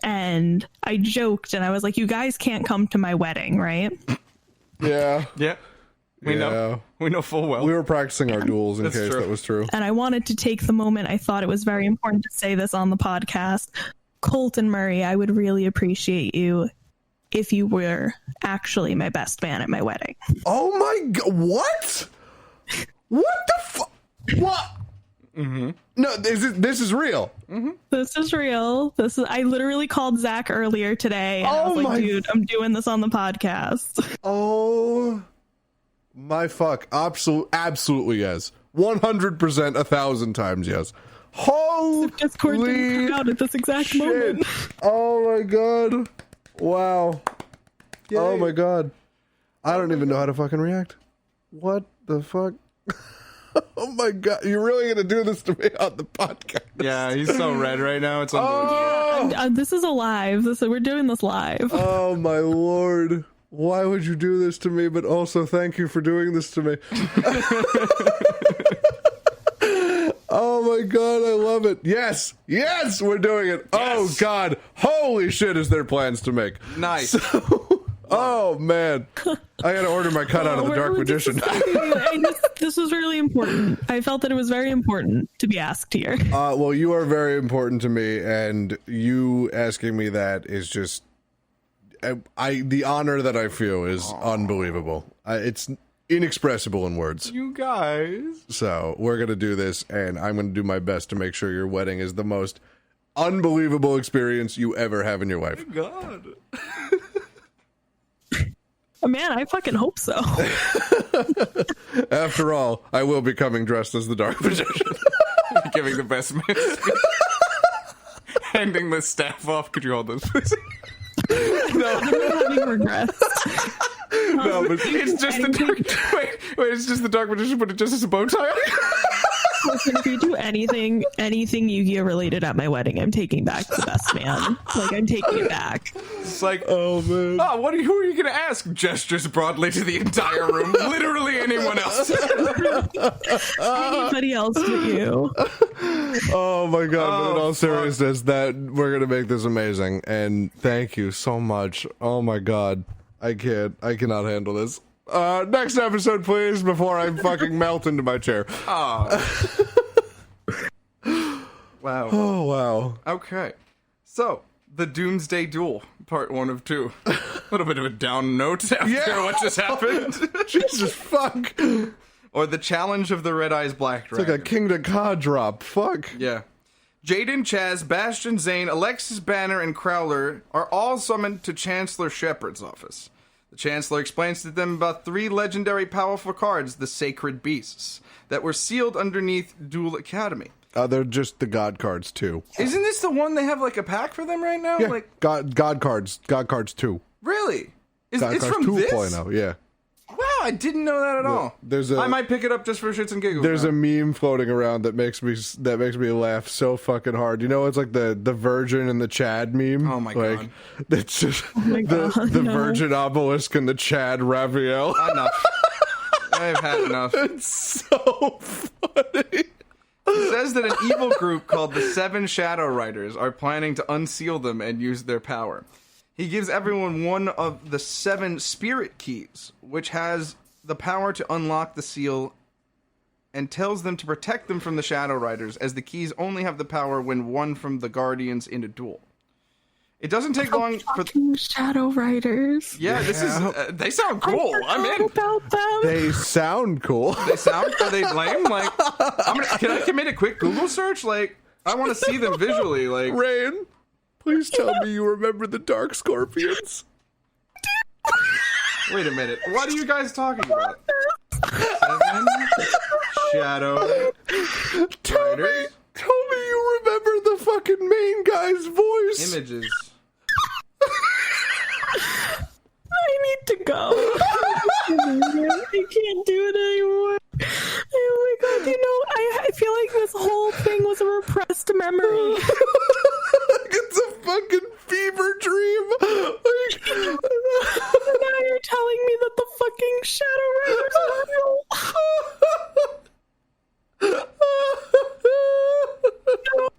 And I joked and I was like, you guys can't come to my wedding, right? Yeah. Yeah. We know full well. We were practicing our duels in case that was true. And I wanted to take the moment. I thought it was very important to say this on the podcast. Colton Murray, I would really appreciate you if you were actually my best man at my wedding. Oh my god, what? What the fuck? What? No, this is real. This is real. I literally called Zach earlier today. And I was like, dude, I'm doing this on the podcast. Oh my fuck. Absolutely yes. 100%, 1,000 times yes. Holy Discord didn't come out at this exact moment. Oh my god. Wow. Yay. Oh my god. I don't even know how to fucking react. What the fuck? Oh my god, you're really gonna do this to me on the podcast? Yeah, he's so red right now. It's unbelievable. Yeah, this is a live. We're doing this live. Oh my lord. Why would you do this to me? But also thank you for doing this to me. Oh my god, I love it. Yes, we're doing it. Yes. Oh god, holy shit, is there plans to make? Nice. Oh man, I gotta order my cutout of the Dark Magician. This was really important. I felt that it was very important to be asked here. Well, you are very important to me, and you asking me that is just, the honor that I feel is unbelievable. It's inexpressible in words. You guys. So we're gonna do this, and I'm gonna do my best to make sure your wedding is the most unbelievable experience you ever have in your life. Oh god. Man, I fucking hope so. After all, I will be coming dressed as the Dark Magician. Giving the best man speech. Handing the staff off. Could you hold this, please? No. I'm having regrets. No, but it's just the dark. Wait, it's just the Dark Magician, but it just has a bow tie on it. Listen, if you do anything Yu-Gi-Oh related at my wedding, I'm taking back the best man. Like, I'm taking it back. It's like, oh man. Oh, who are you gonna ask? Gestures broadly to the entire room. Literally anyone else. Anybody else but you. Oh my god, but in all seriousness, that we're gonna make this amazing, and thank you so much. Oh my god. I cannot handle this. Next episode, please, before I fucking melt into my chair. Oh. Wow. Oh, wow. Okay. So, the Doomsday Duel, part 1 of 2. A little bit of a down note after what just happened. Jesus, fuck. Or the Challenge of the Red Eyes Black Dragon. It's like a Kingdom Cod drop. Fuck. Yeah. Jaden, Chaz, Bastion, Zane, Alexis Banner, and Crowler are all summoned to Chancellor Shepard's office. The Chancellor explains to them about 3 legendary powerful cards, the Sacred Beasts, that were sealed underneath Duel Academy. They're just the God cards, too. Isn't this the one they have, like, a pack for them right now? Yeah, like God cards 2. Really? God It's cards from 2.0, this? yeah. Wow, I didn't know that at all. I might pick it up just for shits and giggles. There's a meme floating around that makes me laugh so fucking hard. You know, it's like the Virgin and the Chad meme. Oh my god! It's just the Virgin obelisk and the Chad Raphael. Enough. I've had enough. It's so funny. It says that an evil group called the 7 Shadow Riders are planning to unseal them and use their power. He gives everyone one of the 7 spirit keys, which has the power to unlock the seal, and tells them to protect them from the Shadow Riders, as the keys only have the power when won from the Guardians in a duel. It doesn't take long for Fucking Shadow Riders. Yeah, this is they sound cool. I'm in. About them. They sound cool. They sound are they lame? Like can I commit a quick Google search? Like I want to see them visually. Like Rain, please tell me you remember the Dark Scorpions. wait a minute. What are you guys talking about? 7 Shadow Tell me you remember the fucking main guy's voice. Images. I need to go. I can't do it anymore. Oh my god, I feel like this whole thing was a repressed memory. It's a fucking fever dream. Now you're telling me that the fucking Shadow Riders are real.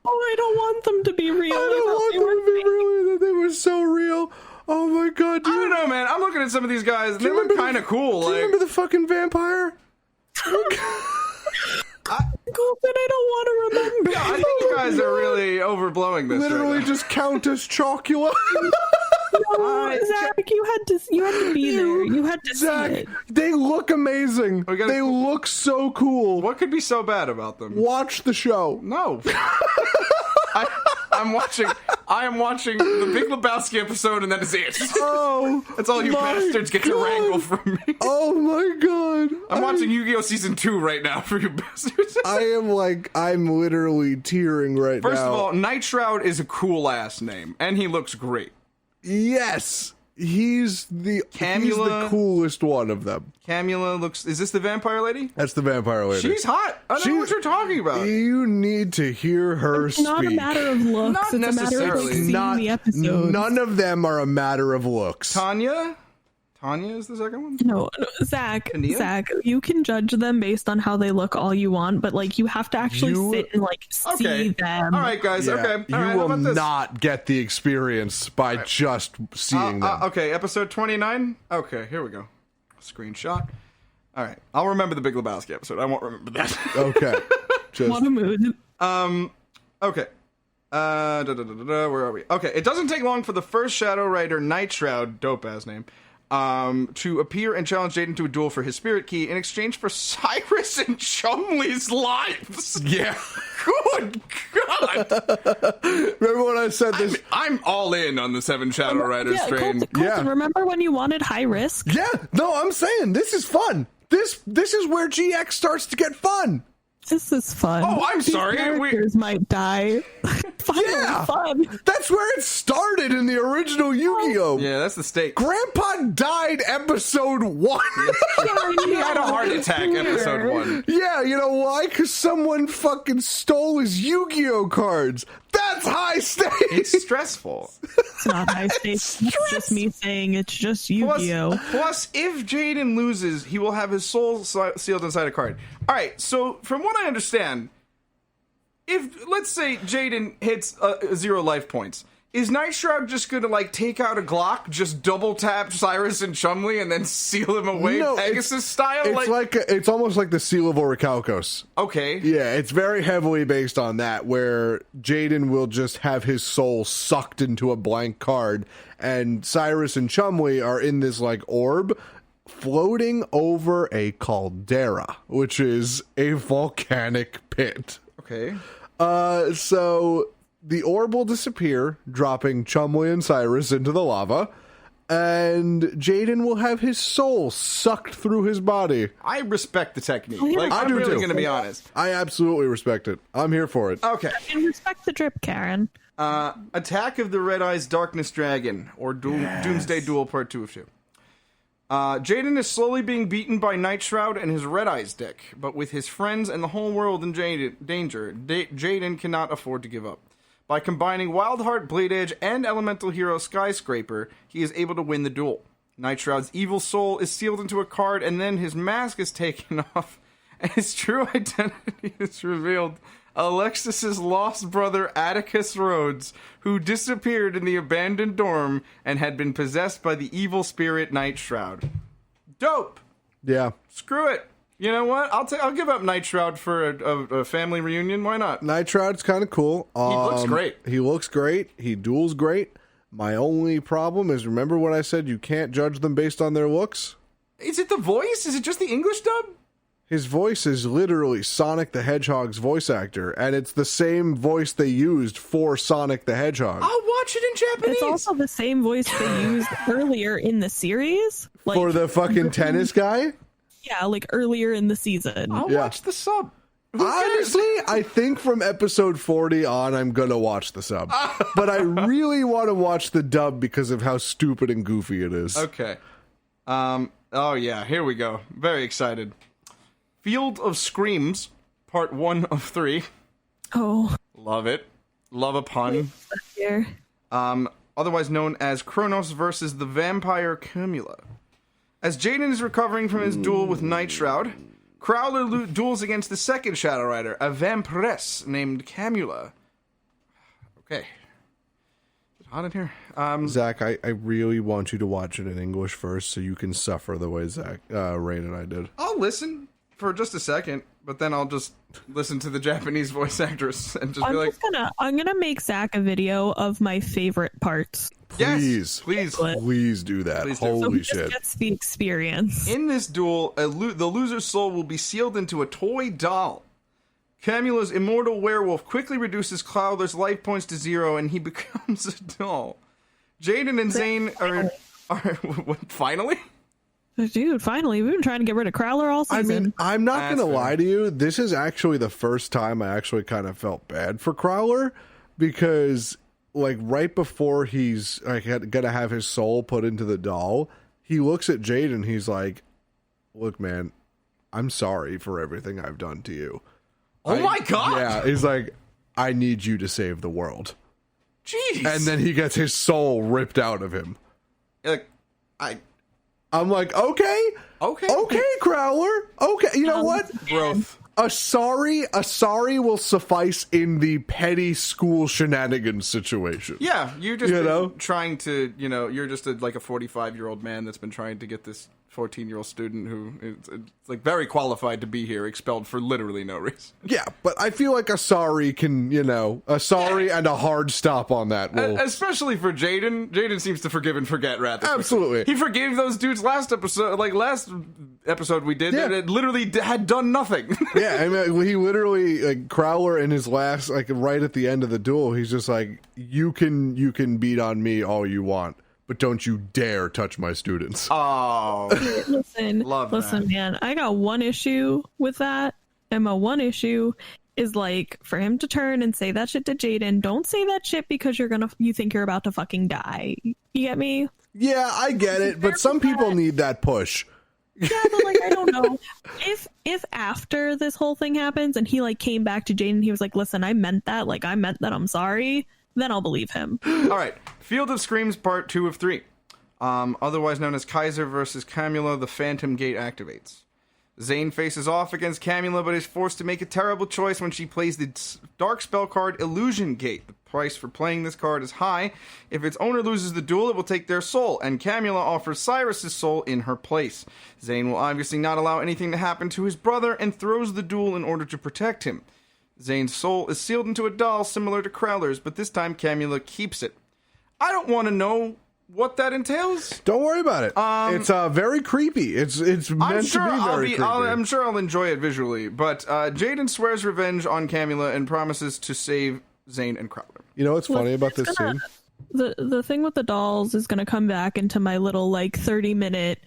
I don't want them to be real. I don't want them to be really that they were so real. Oh my god, I don't know, man. I'm looking at some of these guys, and they look kind of cool. Do you remember the fucking vampire? Cool, but I don't want to remember. I think you guys are really overblowing this. Literally right now. just Countess Chocula. No, Zach, you had to be there. You had to Zach, see it. they look amazing. They look so cool. What could be so bad about them? Watch the show. No. I am watching the Big Lebowski episode, and that is it. Oh, that's all you my bastards get to God. wrangle from me. Oh my god. I'm watching Yu-Gi-Oh! Season 2 right now for you bastards. I'm literally tearing right now. First of all, Night Shroud is a cool ass name, and he looks great. Yes. He's the coolest one of them. Camula looks... Is this the vampire lady? That's the vampire lady. She's hot. I know what you're talking about. You need to hear her It's speak. not a matter of looks. Not it's a matter of necessarily. seeing the episodes. None of them are a matter of looks. Tanya is the second one? No, Zach, Kania? Zach, you can judge them based on how they look all you want, but like you have to actually sit and like see them. All right, guys. Yeah, Okay. you All right, how will about this? not get the experience by just seeing them. Okay, episode 29. Okay, here we go. Screenshot. All right, I'll remember the Big Lebowski episode. I won't remember that. Okay. What a mood. Okay. Where are we? Okay, it doesn't take long for the first Shadow Rider, Night Shroud, dope ass name, to appear and challenge Jaden to a duel for his spirit key in exchange for Cyrus and Chumley's lives. Yeah. Good God. Remember when I said this? I'm all in on the 7 Shadow Riders Yeah, train. Colton, remember when you wanted high risk? Yeah. No, I'm saying this is fun. This is where GX starts to get fun. This is fun. Oh, I'm These sorry. Characters might die. Finally Yeah. fun. That's where it started in the original Yu-Gi-Oh! Yeah, that's the stake. Grandpa died episode 1. He had a heart attack episode 1. Yeah, you know why? Because someone fucking stole his Yu-Gi-Oh cards. That's high stakes. It's stressful. It's not high stakes. It's just me saying it's just Yu-Gi-Oh. Plus, if Jaden loses, he will have his soul sealed inside a card. All right, so from what I understand, if, let's say, Jaden hits 0 life points, is Night Shroud just going to, like, take out a Glock, just double tap Cyrus and Chumley, and then seal him away Pegasus style? It's almost like the Seal of Orichalcos. Okay. Yeah, it's very heavily based on that, where Jaden will just have his soul sucked into a blank card, and Cyrus and Chumley are in this, like, orb floating over a caldera, which is a volcanic pit. Okay. So the orb will disappear, dropping Chumley and Cyrus into the lava, and Jaden will have his soul sucked through his body. I respect the technique. yeah. Like, I I'm do really too. going to be honest. I absolutely respect it. I'm here for it. Okay. And respect the drip, Karen. Attack of the Red Eyes Darkness Dragon, or Doomsday Duel Part 2 of 2. Jaden is slowly being beaten by Night Shroud and his Red Eyes deck, but with his friends and the whole world in danger, Jaden cannot afford to give up. By combining Wildheart, Blade Edge, and Elemental Hero Skyscraper, he is able to win the duel. Night Shroud's evil soul is sealed into a card, and then his mask is taken off, and his true identity is revealed. Alexis's lost brother Atticus Rhodes, who disappeared in the abandoned dorm and had been possessed by the evil spirit Night Shroud. Dope. Yeah. Screw it. You know what? I'll give up Night Shroud for a family reunion. Why not? Night Shroud's kind of cool. He looks great. He looks great. He duels great. My only problem is, remember when I said you can't judge them based on their looks? Is it the voice? Is it just the English dub? His voice is literally Sonic the Hedgehog's voice actor, and it's the same voice they used for Sonic the Hedgehog. I'll watch it in Japanese. It's also the same voice they used earlier in the series. Like, For the fucking tennis guy? yeah, like earlier in the season. I'll Yeah. watch the sub. Who cares? Honestly, I think from episode 40 on, I'm gonna watch the sub. But I really want to watch the dub because of how stupid and goofy it is. Okay. Oh yeah, here we go. Very excited. Field of Screams, part 1 of 3. Oh, Love it. Love a pun. here. Otherwise known as Kronos versus the vampire Camula. As Jaden is recovering from his duel with Night Shroud, Crowler duels against the second Shadow Rider, a vampiress named Camula. Okay. Is it hot in here? Zach, I really want you to watch it in English first so you can suffer the way Rain and I did. I'll listen for just a second, but then I'll just listen to the Japanese voice actress and just be like, I'm gonna make Zach a video of my favorite parts. yes, Please. please. Please do that. Please do. So Holy he just shit. gets the experience. In this duel, the loser's soul will be sealed into a toy doll. Camula's immortal werewolf quickly reduces Cloudler's life points to 0, and he becomes a doll. Jaden and Zane are what, finally? Dude, finally, we've been trying to get rid of Crowler all I season. mean, I'm not That's going to fair. lie to you. This is actually the first time I actually kind of felt bad for Crowler because, like, right before he's like going to have his soul put into the doll, he looks at Jade and he's like, "Look, man, I'm sorry for everything I've done to you." Oh my god! Yeah, he's like, "I need you to save the world." Jeez. And then he gets his soul ripped out of him. Like, I'm like, okay, Crowler. Okay, you know what? growth. A sorry will suffice in the petty school shenanigans situation. Yeah, you're just You know? trying to, you're just like a 45-year-old man that's been trying to get this 14-year-old student who is like very qualified to be here expelled for literally no reason. Yeah, but I feel like a sorry can, a sorry and a hard stop on that will. Especially for Jaden. Jaden seems to forgive and forget rather quickly. Absolutely. He forgave those dudes last episode we did, Yeah. and it literally had done nothing. Yeah, I mean, he literally, like, Crowler in his last, like, right at the end of the duel, he's just like, you can beat on me all you want, but don't you dare touch my students. Oh. Listen, man, I got one issue with that, and my one issue is like for him to turn and say that shit to Jaden. Don't say that shit because you think you're about to fucking die. You get me? Yeah, I get it, but some people need that push. Yeah, but like I don't know if after this whole thing happens and he like came back to Jaden, he was like, "Listen, I meant that. Like I meant that. I'm sorry." Then I'll believe him. All right. Field of Screams Part 2 of 3. Otherwise known as Kaiser versus Camula, the Phantom Gate activates. Zane faces off against Camula, but is forced to make a terrible choice when she plays the dark spell card Illusion Gate. The price for playing this card is high. If its owner loses the duel, it will take their soul, and Camula offers Cyrus's soul in her place. Zane will obviously not allow anything to happen to his brother and throws the duel in order to protect him. Zane's soul is sealed into a doll similar to Crowler's, but this time Camula keeps it. I don't want to know what that entails. Don't worry about it. It's very creepy. It's meant to be very creepy. I'm sure I'll enjoy it visually, but Jaden swears revenge on Camula and promises to save Zane and Crowler. You know what's funny about this scene? The thing with the dolls is gonna come back into my little like 30-minute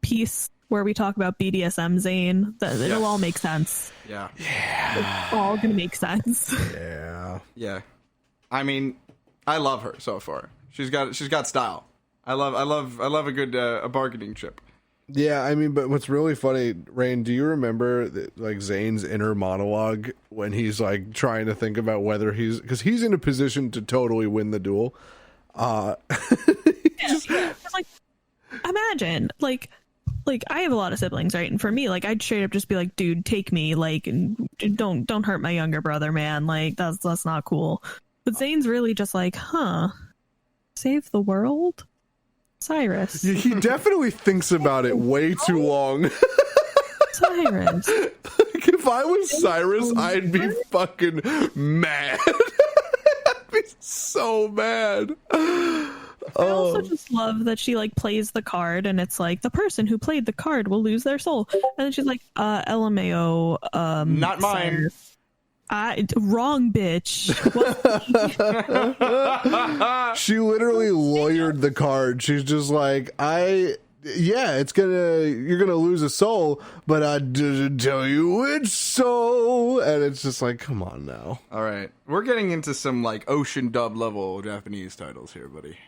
piece where we talk about BDSM Zane. It'll all make sense. Yeah. It's all gonna make sense. Yeah. Yeah. I mean, I love her so far. She's got style. I love a good a bargaining chip. Yeah, I mean, but what's really funny, Rain, do you remember like Zane's inner monologue when he's like trying to think about whether because he's in a position to totally win the duel. Yeah. It's like, imagine, like I have a lot of siblings, right? And for me, like I'd straight up just be like, dude, take me, like, and don't hurt my younger brother, man. Like that's not cool. But Zane's really just like, save the world? Cyrus. He definitely thinks about it way too long. Cyrus. Like, if I was Cyrus, I'd be fucking mad. I'd be He's so mad. I also just love that she like plays the card and it's like the person who played the card will lose their soul. And then she's like, LMAO, Not mine. Wrong bitch. She literally lawyered the card. She's just like, you're gonna lose a soul, but I didn't tell you which soul. And it's just like, come on now. All right. We're getting into some like ocean dub level Japanese titles here, buddy.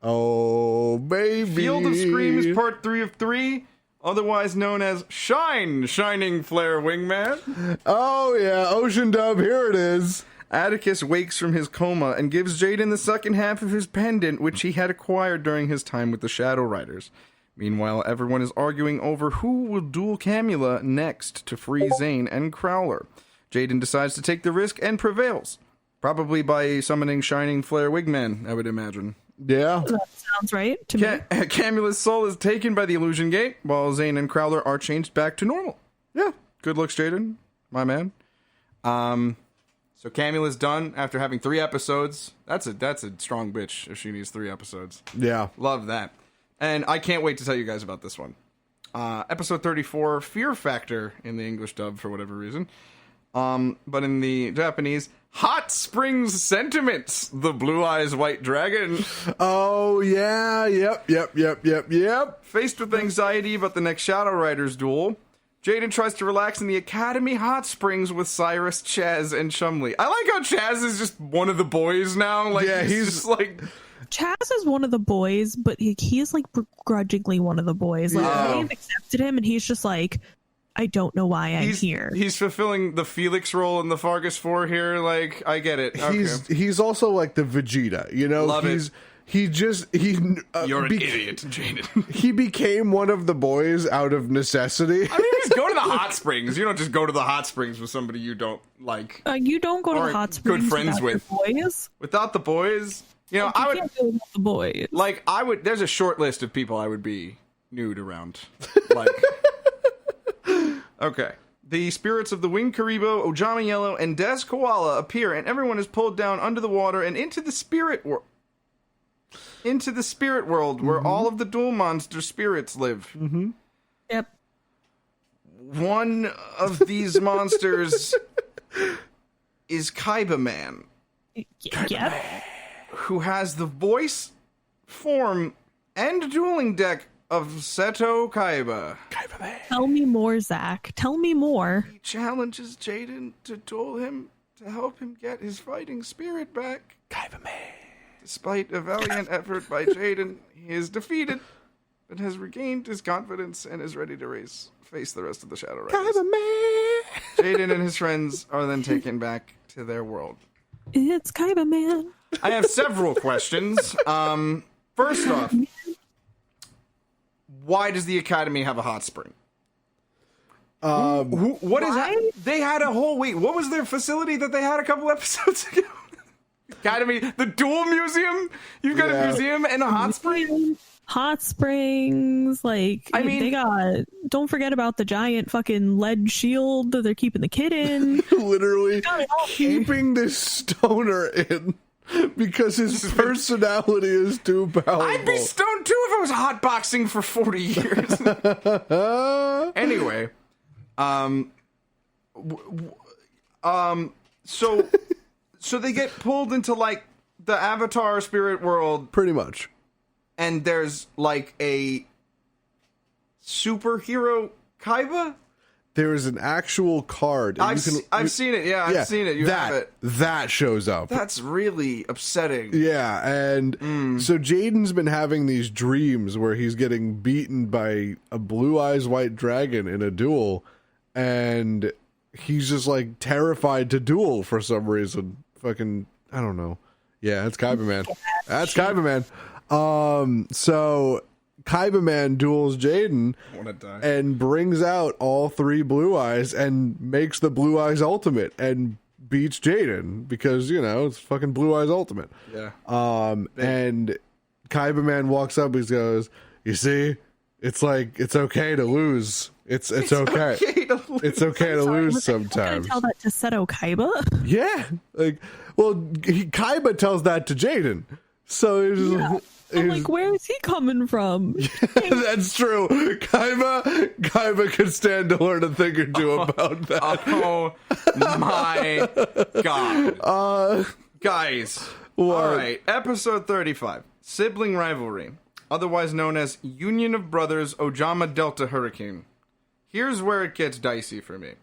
Oh, baby. Field of Screams Part 3 of 3, otherwise known as Shine, Shining Flare Wingman. Oh, yeah. Ocean dub. Here it is. Atticus wakes from his coma and gives Jaden the second half of his pendant, which he had acquired during his time with the Shadow Riders. Meanwhile, everyone is arguing over who will duel Camula next to free Zane and Crowler. Jaden decides to take the risk and prevails. Probably by summoning Shining Flare Wigman, I would imagine. Yeah. That sounds right to me. Camula's soul is taken by the Illusion Gate, while Zane and Crowler are changed back to normal. Yeah. Good looks, Jaden. My man. So Camula's done after having 3 episodes. That's a strong bitch if she needs 3 episodes. Yeah. Love that. And I can't wait to tell you guys about this one. Episode 34, Fear Factor in the English dub for whatever reason. But in the Japanese, Hot Springs Sentiments, the Blue Eyes White Dragon. Oh, yeah. Yep. Faced with anxiety about the next Shadow Riders duel, Jaden tries to relax in the Academy Hot Springs with Cyrus, Chaz, and Chumley. I like how Chaz is just one of the boys now. Like, yeah, he's just like... Chaz is one of the boys, but he's like begrudgingly one of the boys. Like they've accepted him, and he's just like, I don't know why I'm here. He's fulfilling the Felix role in the Fargus 4 here. Like, I get it. Okay. He's also like the Vegeta, you know. Love it. You're an idiot, Jaden. He became one of the boys out of necessity. I mean, just go to the hot springs. You don't just go to the hot springs with somebody you don't like. You don't go to the hot springs good friends with boys. Without the boys, you know, I would go with the boys. Like, I would. There's a short list of people I would be nude around. Like, okay. The spirits of the Winged Karibo, Ojama Yellow, and Des Koala appear, and everyone is pulled down under the water and into the spirit world. Into the spirit world, where all of the dual monster spirits live. Mm-hmm. Yep. One of these monsters is Kaiba Man. Yep. Who has the voice, form, and dueling deck of Seto Kaiba. Kaiba Man. Tell me more, Zach. Tell me more. He challenges Jaden to duel him to help him get his fighting spirit back. Kaiba Man. Despite a valiant effort by Jaden, he is defeated, but has regained his confidence and is ready to face the rest of the Shadow Riders. Kaiba Man. Jaden and his friends are then taken back to their world. It's Kaiba Man. I have several questions. First off, why does the Academy have a hot spring? What is that? They had a whole what was their facility that they had a couple episodes ago? Academy, the Duel Museum? You've got a museum and a hot spring? Hot springs, like, I mean, they got, don't forget about the giant fucking lead shield that they're keeping the kid in. Literally keeping this stoner in because his personality is too powerful. I'd be stoned too if I was hotboxing for 40 years. Anyway, so they get pulled into like the Avatar spirit world, pretty much. And there's like a superhero Kaiba? There is an actual card. I've seen it. Yeah, I've seen it. You have it. That shows up. That's really upsetting. Yeah, and so Jaden's been having these dreams where he's getting beaten by a Blue Eyes White Dragon in a duel, and he's just like terrified to duel for some reason. Fucking, I don't know. Yeah, that's Kaiba Man. That's Kaiba Man. So Kaiba Man duels Jaden and brings out all 3 Blue Eyes and makes the Blue Eyes Ultimate and beats Jaden because, you know, it's fucking Blue Eyes Ultimate. Yeah. And Kaiba Man walks up, he goes, you see, it's like, it's okay to lose. It's okay. okay to lose. It's okay to Sorry, lose was I gonna sometimes. tell that to Seto Kaiba? Yeah, like, well, Kaiba tells that to Jaden, so I'm like, where is he coming from? that's true. Kaiba could stand to learn a thing or two about that. Oh my god. Guys. What? All right, episode 35. Sibling rivalry, otherwise known as Union of Brothers Ojama Delta Hurricane. Here's where it gets dicey for me.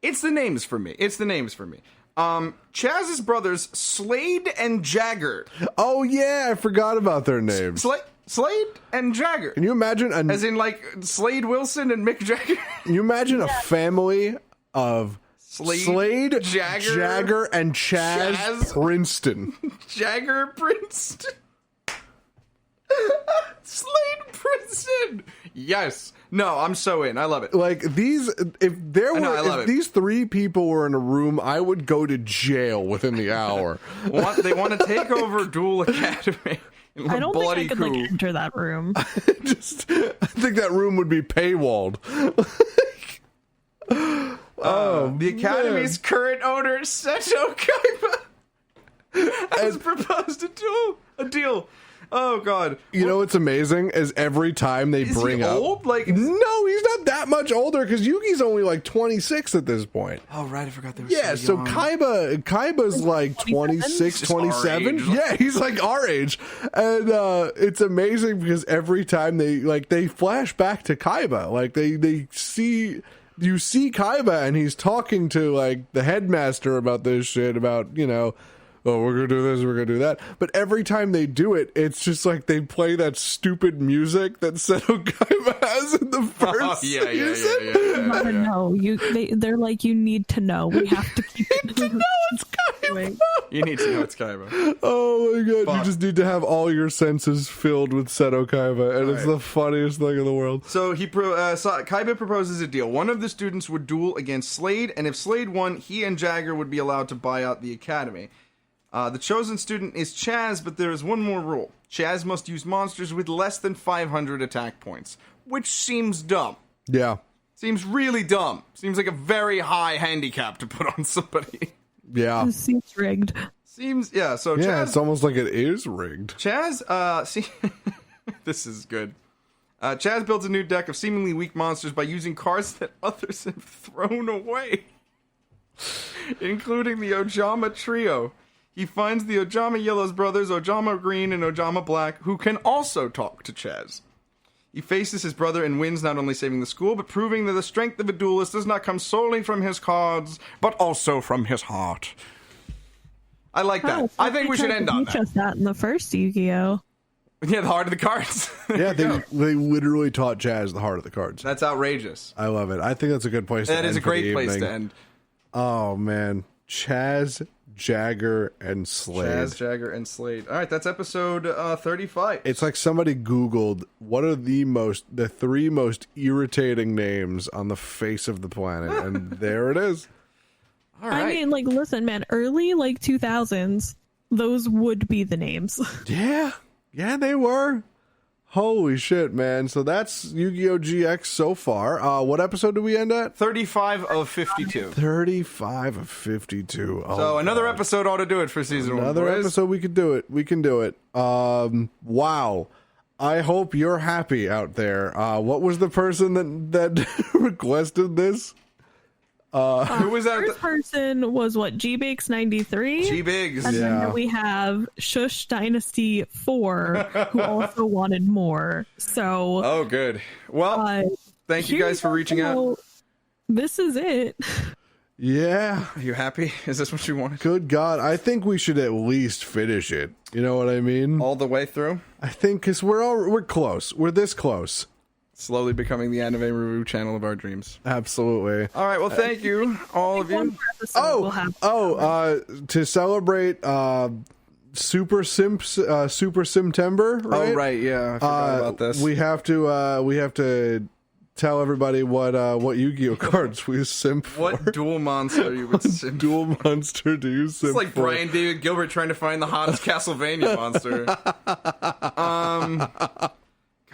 It's the names for me. Chaz's brothers, Slade and Jagger. Oh yeah, I forgot about their names. Slade and Jagger. Can you imagine As in, like, Slade Wilson and Mick Jagger? Can you imagine a family of Slade, Jagger, and Chaz Princeton? Jagger Princeton. Slade Princeton. Yes. No, I'm so in. I love it. Like if these three people were in a room, I would go to jail within the hour. They want to take over Duel Academy. I don't think I could like enter that room. I think that room would be paywalled. The Academy's current owner, Seto Kaiba, has proposed a deal. Oh god! You know what's amazing is every time they bring he up old? Like, no, he's not that much older because Yugi's only like 26 at this point. Oh right, I forgot they were So young. Kaiba's like 26, Just our 27. age. Yeah, he's like our age. And it's amazing because every time they flash back to Kaiba. Like you see Kaiba and he's talking to like the headmaster about this shit about, oh, we're gonna do this, we're gonna do that. But every time they do it, it's just like they play that stupid music that Seto Kaiba has in the first season. No, they're like, you need to know. We have to keep it. No, it's Kaiba. You need to know it's Kaiba. Oh my god, Fuck. you just need to have all your senses filled with Seto Kaiba, and it's the funniest thing in the world. So Kaiba proposes a deal. One of the students would duel against Slade, and if Slade won, he and Jagger would be allowed to buy out the academy. The chosen student is Chaz, but there is one more rule. Chaz must use monsters with less than 500 attack points, which seems dumb. Yeah. Seems really dumb. Seems like a very high handicap to put on somebody. Yeah. This seems rigged. So Chaz, it's almost like it is rigged. Chaz, this is good. Chaz builds a new deck of seemingly weak monsters by using cards that others have thrown away, including the Ojama Trio. He finds the Ojama Yellow's brothers, Ojama Green and Ojama Black, who can also talk to Chaz. He faces his brother and wins, not only saving the school, but proving that the strength of a duelist does not come solely from his cards, but also from his heart. I like that. I think we should end on that. Just that in the first Yu-Gi-Oh. Yeah, the heart of the cards. Yeah, they literally taught Chaz the heart of the cards. That's outrageous. I love it. I think that's a good place to end. That is a great place to end. Oh, man. Chaz, Jagger, and Slade. Chaz, Jagger, and Slade. All right, that's episode 35. It's like somebody Googled what are the three most irritating names on the face of the planet, and there it is. All right. I mean, like, listen, man, early, 2000s, those would be the names. Yeah, they were. Holy shit, man. So that's Yu-Gi-Oh! GX so far. What episode do we end at? 35 of 52. 35 of 52. Oh, so another episode ought to do it for season 1. Another episode, we can do it. Wow. I hope you're happy out there. What was the person that requested this? Who was that? First person was G-Bakes 93. G-Bigs. And then we have Shush Dynasty 4, who also wanted more. So, Oh, good. Well, thank you guys for reaching out. This is it. Yeah. Are you happy? Is this what you wanted? Good God. I think we should at least finish it. You know what I mean? All the way through? I think because we're close. We're this close. Slowly becoming the anime review channel of our dreams. Absolutely. All right. Well, thank you, all of you. To celebrate Super Simtember, right? Oh, right. Yeah. I forgot about this. We have to tell everybody what Yu-Gi-Oh cards we simp for. What dual monster you would simp? Dual monster do you simp It's like for? Brian David Gilbert trying to find the hottest Castlevania monster.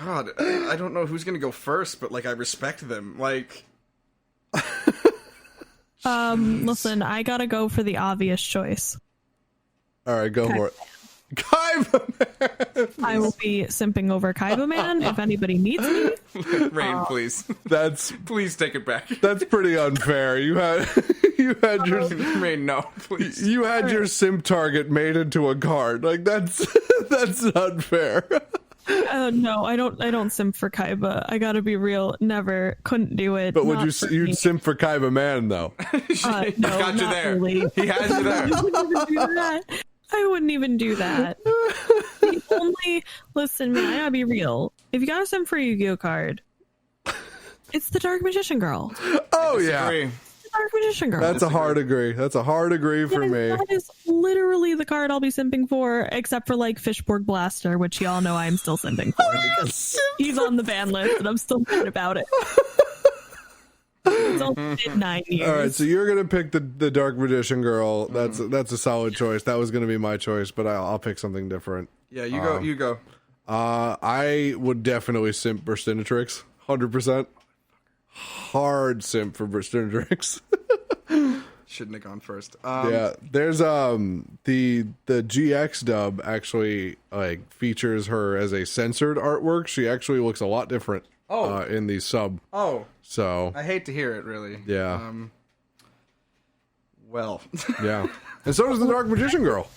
God, God, I don't know who's gonna go first, but like I respect them. Like, listen, I gotta go for the obvious choice. All right, go for it. Kaiba Man. I will be simping over Kaiba Man if anybody needs me. Rain, please, please take it back. That's pretty unfair. You had your Rain, no, please. You had your simp target made into a card. Like that's unfair. No, I don't simp for Kaiba. I gotta be real. Never, couldn't do it. But would you'd simp for Kaiba Man though? No, Got you not there. really. He has you there. I wouldn't even do that. The only listen, man, I gotta be real. If you got a sim for a Yu-Gi-Oh card, it's the Dark Magician Girl. Oh yeah, Disagree. The Dark Magician Girl. that's a hard agree. That's a hard agree for me. That is literally the card I'll be simping for, except for like Fishborg Blaster, which y'all know I'm still simping for because he's on the ban list, and I'm still mad about it. It's only been 9 years. All right, so you're gonna pick the Dark Magician Girl. That's a solid choice. That was gonna be my choice, but I'll pick something different. Yeah, you go. You go. I would definitely simp for Burstinatrix. 100%. Hard simp for Burstinatrix. Shouldn't have gone first. Yeah, there's the GX dub actually like features her as a censored artwork. She actually looks a lot different. In the sub. Oh, so I hate to hear it. Really. Yeah. Well. Yeah, and so does the Dark Magician Girl.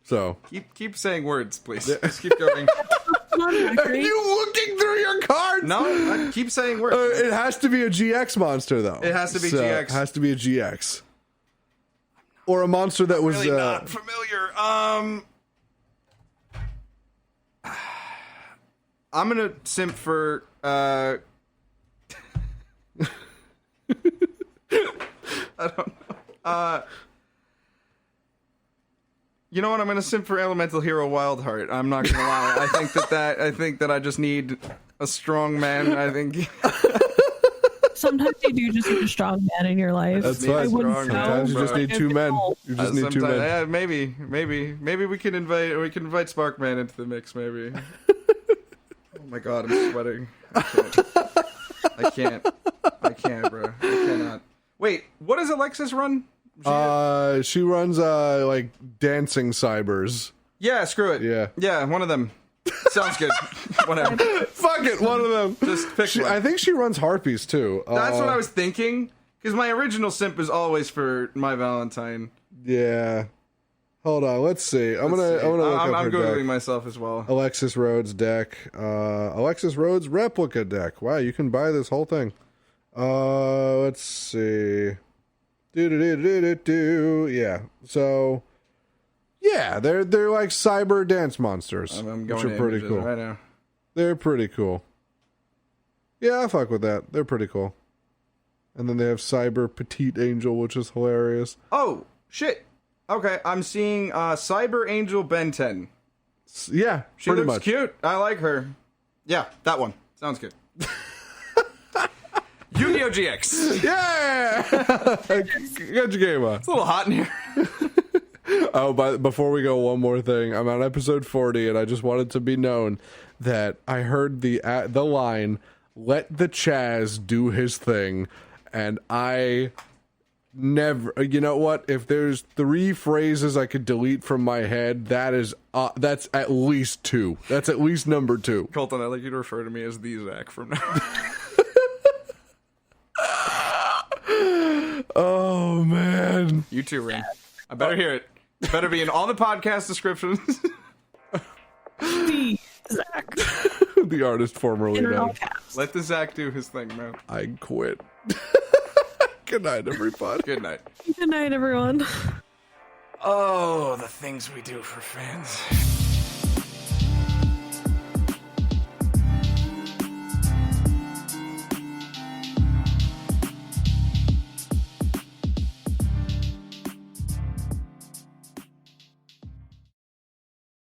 So keep saying words, please. Just keep going. Are you looking through your cards? No, keep saying words. It has to be a GX monster, though. It has to be So, GX. It has to be a GX. Or a monster that was... Really not familiar. I'm gonna simp for... I don't know. You know what? I'm gonna simp for Elemental Hero Wildheart. I'm not gonna lie. I think that I just need a strong man. I think Sometimes you do just need a strong man in your life. That's I fine. wouldn't Sometimes you know. just need two men. You just need two men. Yeah, maybe we can invite Sparkman into the mix. Maybe. Oh my god, I'm sweating. I can't, bro. I cannot. Wait, what does Alexis run? She runs like dancing cybers. Yeah, screw it. Yeah, one of them. Sounds good. Whatever. Fuck it, one of them. Just pick one. I think she runs harpies too. That's what I was thinking. Because my original simp is always for my Valentine. Yeah. Hold on, let's see. I'm gonna look up I'm her googling deck. myself as well. Alexis Rhodes deck. Alexis Rhodes replica deck. Wow, you can buy this whole thing. Let's see. Yeah. So, yeah, they're like cyber dance monsters, I'm which going are pretty cool. right now. They're pretty cool. Yeah, I fuck with that. They're pretty cool. And then they have cyber petite angel, which is hilarious. Oh shit. Okay, I'm seeing Cyber Angel Ben 10. Yeah, She pretty looks much. cute. I like her. Yeah, that one. Sounds good. Yu-Gi-Oh! GX. Yeah! Got your game on. It's a little hot in here. Oh, before we go, one more thing. I'm on episode 40, and I just wanted to be known that I heard the line, "Let the Chaz do his thing," and I never. You know what? If there's 3 phrases I could delete from my head, that's at least 2. That's at least number 2. Colton, I'd like you to refer to me as the Zach from now on. Oh man! You too, Rin. I better hear it. It better be in all the podcast descriptions. The Zach. The artist formerly In all known. caps. Let the Zach do his thing, man. I quit. Good night, everybody. Good night. Good night, everyone. Oh, the things we do for fans.